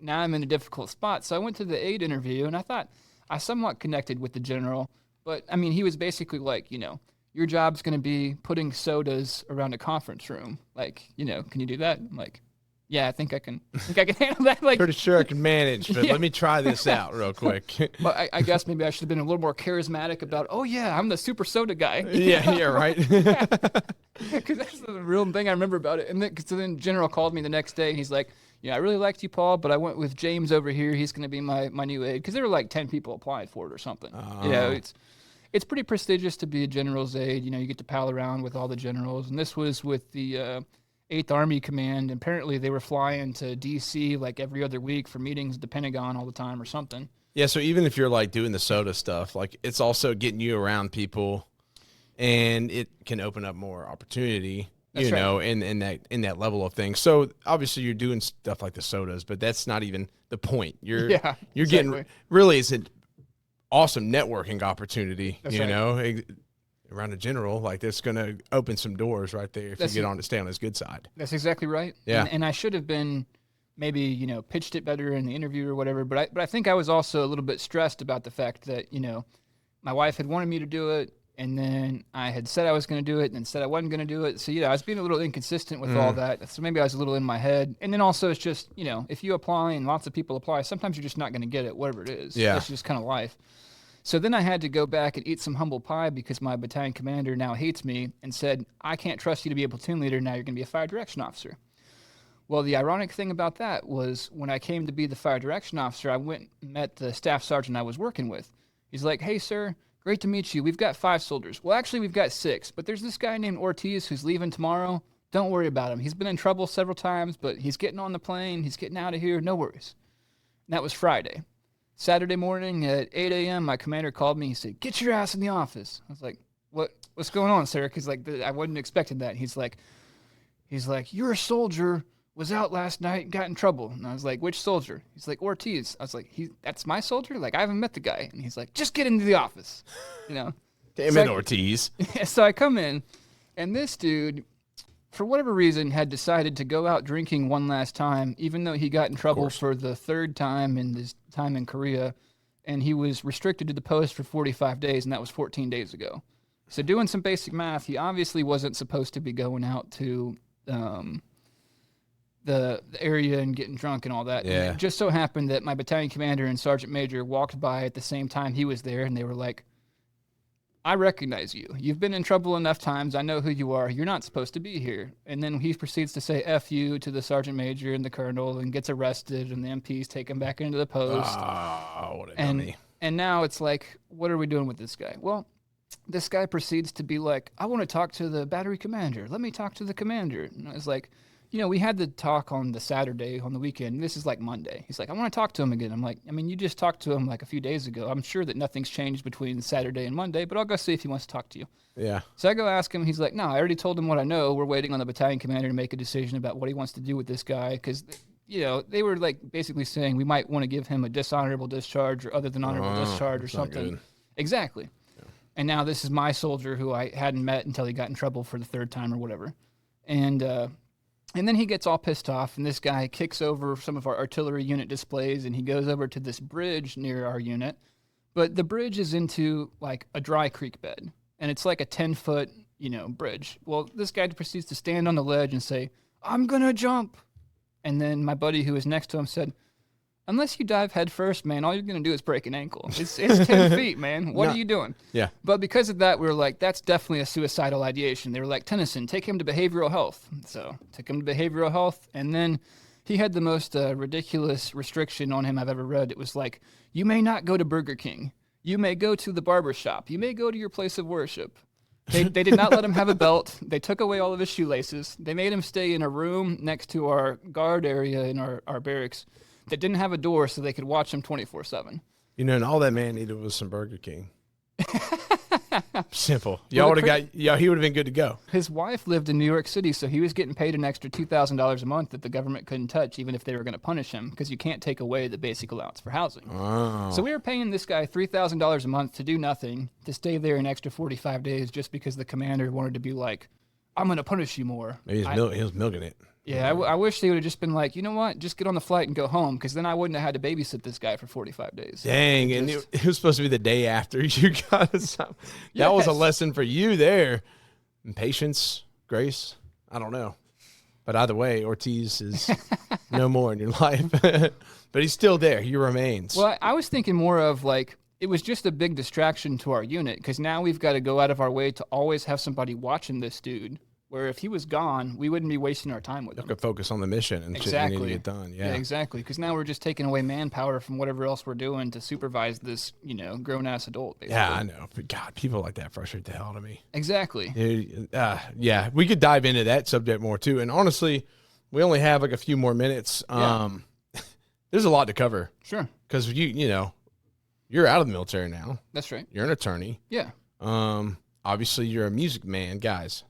now I'm in a difficult spot. So I went to the aide interview, and I thought I somewhat connected with the general. But, I mean, he was basically like, your job's going to be putting sodas around a conference room. Like, can you do that? I'm like, yeah, I think I can handle that. Like, pretty sure I can manage, but let me try this out real quick. But I guess maybe I should have been a little more charismatic about, oh, yeah, I'm the super soda guy. Yeah, right. Because that's the real thing I remember about it. And then General called me the next day, and he's like, I really liked you, Paul, but I went with James over here. He's going to be my new aide. Because there were like 10 people applying for it or something. It's pretty prestigious to be a general's aide. You get to pal around with all the generals. And this was with the 8th Army Command. Apparently, they were flying to D.C. like every other week for meetings at the Pentagon all the time or something. Yeah, so even if you're like doing the soda stuff, like it's also getting you around people, and it can open up more opportunity. That's right. in that level of things. So obviously you're doing stuff like the sodas, but that's not even the point. You're getting really it's an awesome networking opportunity. That's around a general, like that's going to open some doors right there if you get on to stay on his good side. That's exactly right. Yeah, and I should have been maybe pitched it better in the interview or whatever. But I think I was also a little bit stressed about the fact that my wife had wanted me to do it. And then I had said I was going to do it and then said I wasn't going to do it. So, I was being a little inconsistent with all that. So maybe I was a little in my head. And then also it's just, if you apply and lots of people apply, sometimes you're just not going to get it, whatever it is. Yeah. That's just kind of life. So then I had to go back and eat some humble pie because my battalion commander now hates me and said, I can't trust you to be a platoon leader. Now you're going to be a fire direction officer. Well, the ironic thing about that was when I came to be the fire direction officer, I went and met the staff sergeant I was working with. He's like, hey, sir, great to meet you. We've got 5 soldiers. Well, actually, we've got 6, but there's this guy named Ortiz who's leaving tomorrow. Don't worry about him. He's been in trouble several times, but he's getting on the plane. He's getting out of here. No worries. And that was Friday. Saturday morning at 8 a.m., my commander called me. He said, get your ass in the office. I was like, what's going on, sir? Because I wasn't expecting that. He's like, you're a soldier. Was out last night and got in trouble. And I was like, which soldier? He's like, Ortiz. I was like, that's my soldier? Like, I haven't met the guy. And he's like, just get into the office. Damn so it, Ortiz. So I come in, and this dude, for whatever reason, had decided to go out drinking one last time, even though he got in trouble for the 3rd time in his time in Korea. And he was restricted to the post for 45 days, and that was 14 days ago. So doing some basic math, he obviously wasn't supposed to be going out to the area and getting drunk and all that. Yeah. And it just so happened that my battalion commander and sergeant major walked by at the same time he was there, and they were like, I recognize you. You've been in trouble enough times. I know who you are. You're not supposed to be here. And then he proceeds to say F you to the sergeant major and the colonel and gets arrested, and the MPs take him back into the post. Oh, what a dummy. And now it's like, what are we doing with this guy? Well, this guy proceeds to be like, I want to talk to the battery commander. Let me talk to the commander. And I was like, we had the talk on the Saturday on the weekend. This is like Monday. He's like, I want to talk to him again. I'm like, you just talked to him like a few days ago. I'm sure that nothing's changed between Saturday and Monday, but I'll go see if he wants to talk to you. Yeah. So I go ask him. He's like, no, I already told him what I know. We're waiting on the battalion commander to make a decision about what he wants to do with this guy. Because, they were like basically saying we might want to give him a dishonorable discharge or other than honorable discharge or something. Exactly. Yeah. And now this is my soldier who I hadn't met until he got in trouble for the 3rd time or whatever. And then he gets all pissed off, and this guy kicks over some of our artillery unit displays, and he goes over to this bridge near our unit. But the bridge is into, like, a dry creek bed, and it's like a 10-foot, bridge. Well, this guy proceeds to stand on the ledge and say, I'm going to jump. And then my buddy who was next to him said, unless you dive head first, man, all you're going to do is break an ankle. It's 10 feet, man. What are you doing? Yeah. But because of that, we were like, that's definitely a suicidal ideation. They were like, Tennison, take him to behavioral health. So took him to behavioral health. And then he had the most ridiculous restriction on him I've ever read. It was like, you may not go to Burger King. You may go to the barber shop. You may go to your place of worship. They did not let him have a belt. They took away all of his shoelaces. They made him stay in a room next to our guard area in our barracks that didn't have a door so they could watch him 24/7. And all that man needed was some Burger King. Simple. Y'all would have he would have been good to go. His wife lived in New York City, so he was getting paid an extra $2,000 a month that the government couldn't touch, even if they were going to punish him, because you can't take away the basic allowance for housing. Oh. So we were paying this guy $3,000 a month to do nothing, to stay there an extra 45 days just because the commander wanted to be like, I'm going to punish you more. Maybe he was milking it. Yeah, I wish they would have just been like, you know what, just get on the flight and go home, because then I wouldn't have had to babysit this guy for 45 days. Dang, and it was supposed to be the day after you got us. That was a lesson for you there. And patience, grace, I don't know. But either way, Ortiz is no more in your life. But he's still there. He remains. Well, I was thinking more of like, it was just a big distraction to our unit, because now we've got to go out of our way to always have somebody watching this dude. Where if he was gone, we wouldn't be wasting our time with him. You could focus on the mission and shit you need to get done. Yeah, exactly. Because now we're just taking away manpower from whatever else we're doing to supervise this, grown-ass adult, basically. Yeah, I know. But God, people like that frustrate the hell out of me. Exactly. Dude, yeah, we could dive into that subject more, too. And honestly, we only have like a few more minutes. There's a lot to cover. Sure. Because, you're out of the military now. That's right. You're an attorney. Yeah. Obviously, you're a music man, guys.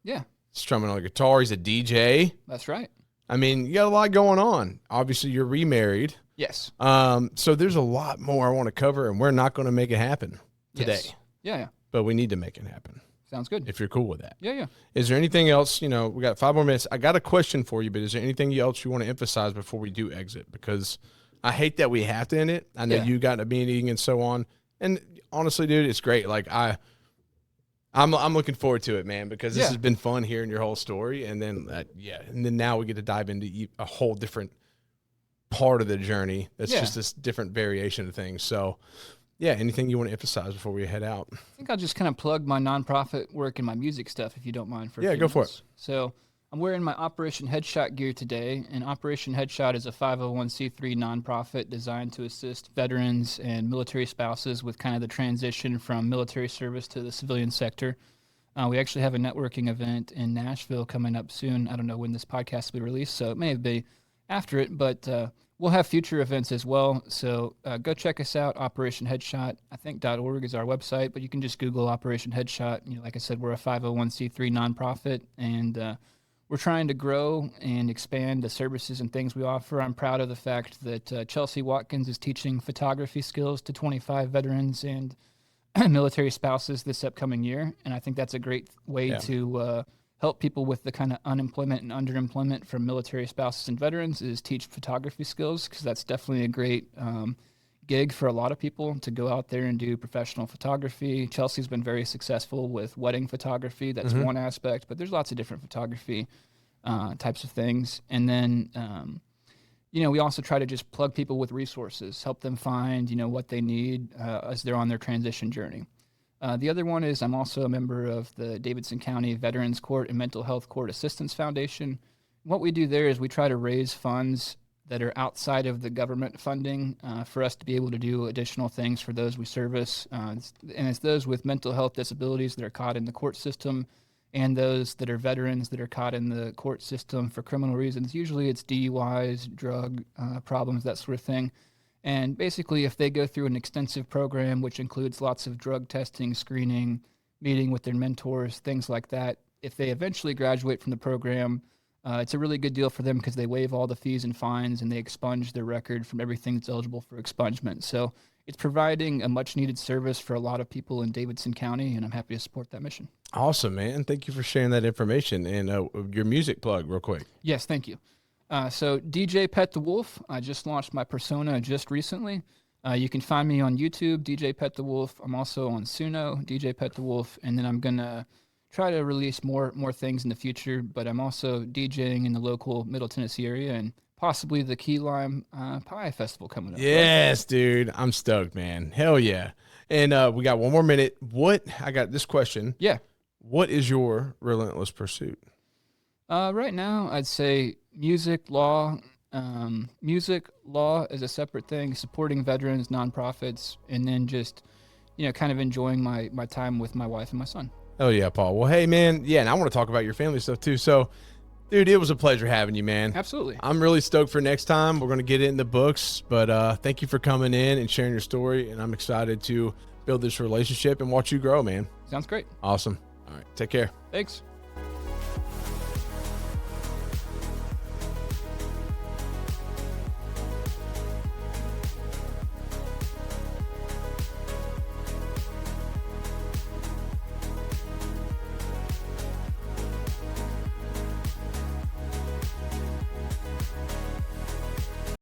Yeah. Strumming on the guitar. He's a DJ. That's right. I mean, you got a lot going on. Obviously, you're remarried. Yes. So there's a lot more I want to cover, and we're not going to make it happen today. Yes. Yeah. But we need to make it happen. Sounds good. If you're cool with that. Yeah. Is there anything else? We got 5 more minutes. I got a question for you, but is there anything else you want to emphasize before we do exit? Because I hate that we have to end it. I know you got a meeting and so on. And honestly, dude, it's great. Like, I'm looking forward to it, man, because this Yeah. has been fun hearing your whole story, and then and then now we get to dive into a whole different part of the journey. That's just this different variation of things. So, yeah, anything you want to emphasize before we head out? I think I'll just kind of plug my nonprofit work and my music stuff, if you don't mind. Yeah, go for it. So I'm wearing my Operation Headshot gear today, and Operation Headshot is a 501c3 nonprofit designed to assist veterans and military spouses with kind of the transition from military service to the civilian sector. We actually have a networking event in Nashville coming up soon. I don't know when this podcast will be released, so it may be after it, but we'll have future events as well. So go check us out, Operation Headshot. I think .org is our website, but you can just Google Operation Headshot. Like I said, we're a 501c3 nonprofit, and we're trying to grow and expand the services and things we offer. I'm proud of the fact that Chelsea Watkins is teaching photography skills to 25 veterans and military spouses this upcoming year, and I think that's a great way to help people with the kind of unemployment and underemployment from military spouses and veterans is teach photography skills, because that's definitely a great gig for a lot of people to go out there and do professional photography. Chelsea's been very successful with wedding photography. That's one aspect, but there's lots of different photography types of things. And then, we also try to just plug people with resources, help them find, what they need as they're on their transition journey. The other one is I'm also a member of the Davidson County Veterans Court and Mental Health Court Assistance Foundation. What we do there is we try to raise funds that are outside of the government funding for us to be able to do additional things for those we service. And it's those with mental health disabilities that are caught in the court system, and those that are veterans that are caught in the court system for criminal reasons. Usually it's DUIs, drug problems, that sort of thing. And basically, if they go through an extensive program, which includes lots of drug testing, screening, meeting with their mentors, things like that, if they eventually graduate from the program, it's a really good deal for them because they waive all the fees and fines and they expunge their record from everything that's eligible for expungement. So it's providing a much-needed service for a lot of people in Davidson County, and I'm happy to support that mission. Awesome, man. Thank you for sharing that information. And your music plug real quick. Yes, thank you. So DJ Pet the Wolf, I just launched my persona just recently. You can find me on YouTube, DJ Pet the Wolf. I'm also on Suno, DJ Pet the Wolf, and then I'm going to try to release more things in the future, but I'm also DJing in the local Middle Tennessee area and possibly the Key Lime Pie Festival coming up. Yes, right? Dude. I'm stoked, man. Hell yeah. And we got one more minute. I got this question. Yeah. What is your relentless pursuit? Right now, I'd say music, law. Music, law is a separate thing, supporting veterans, nonprofits, and then just, kind of enjoying my time with my wife and my son. Oh, yeah, Paul. Well, hey, man. Yeah, and I want to talk about your family stuff, too. So, dude, it was a pleasure having you, man. Absolutely. I'm really stoked for next time. We're going to get it in the books, but thank you for coming in and sharing your story, and I'm excited to build this relationship and watch you grow, man. Sounds great. Awesome. All right. Take care. Thanks.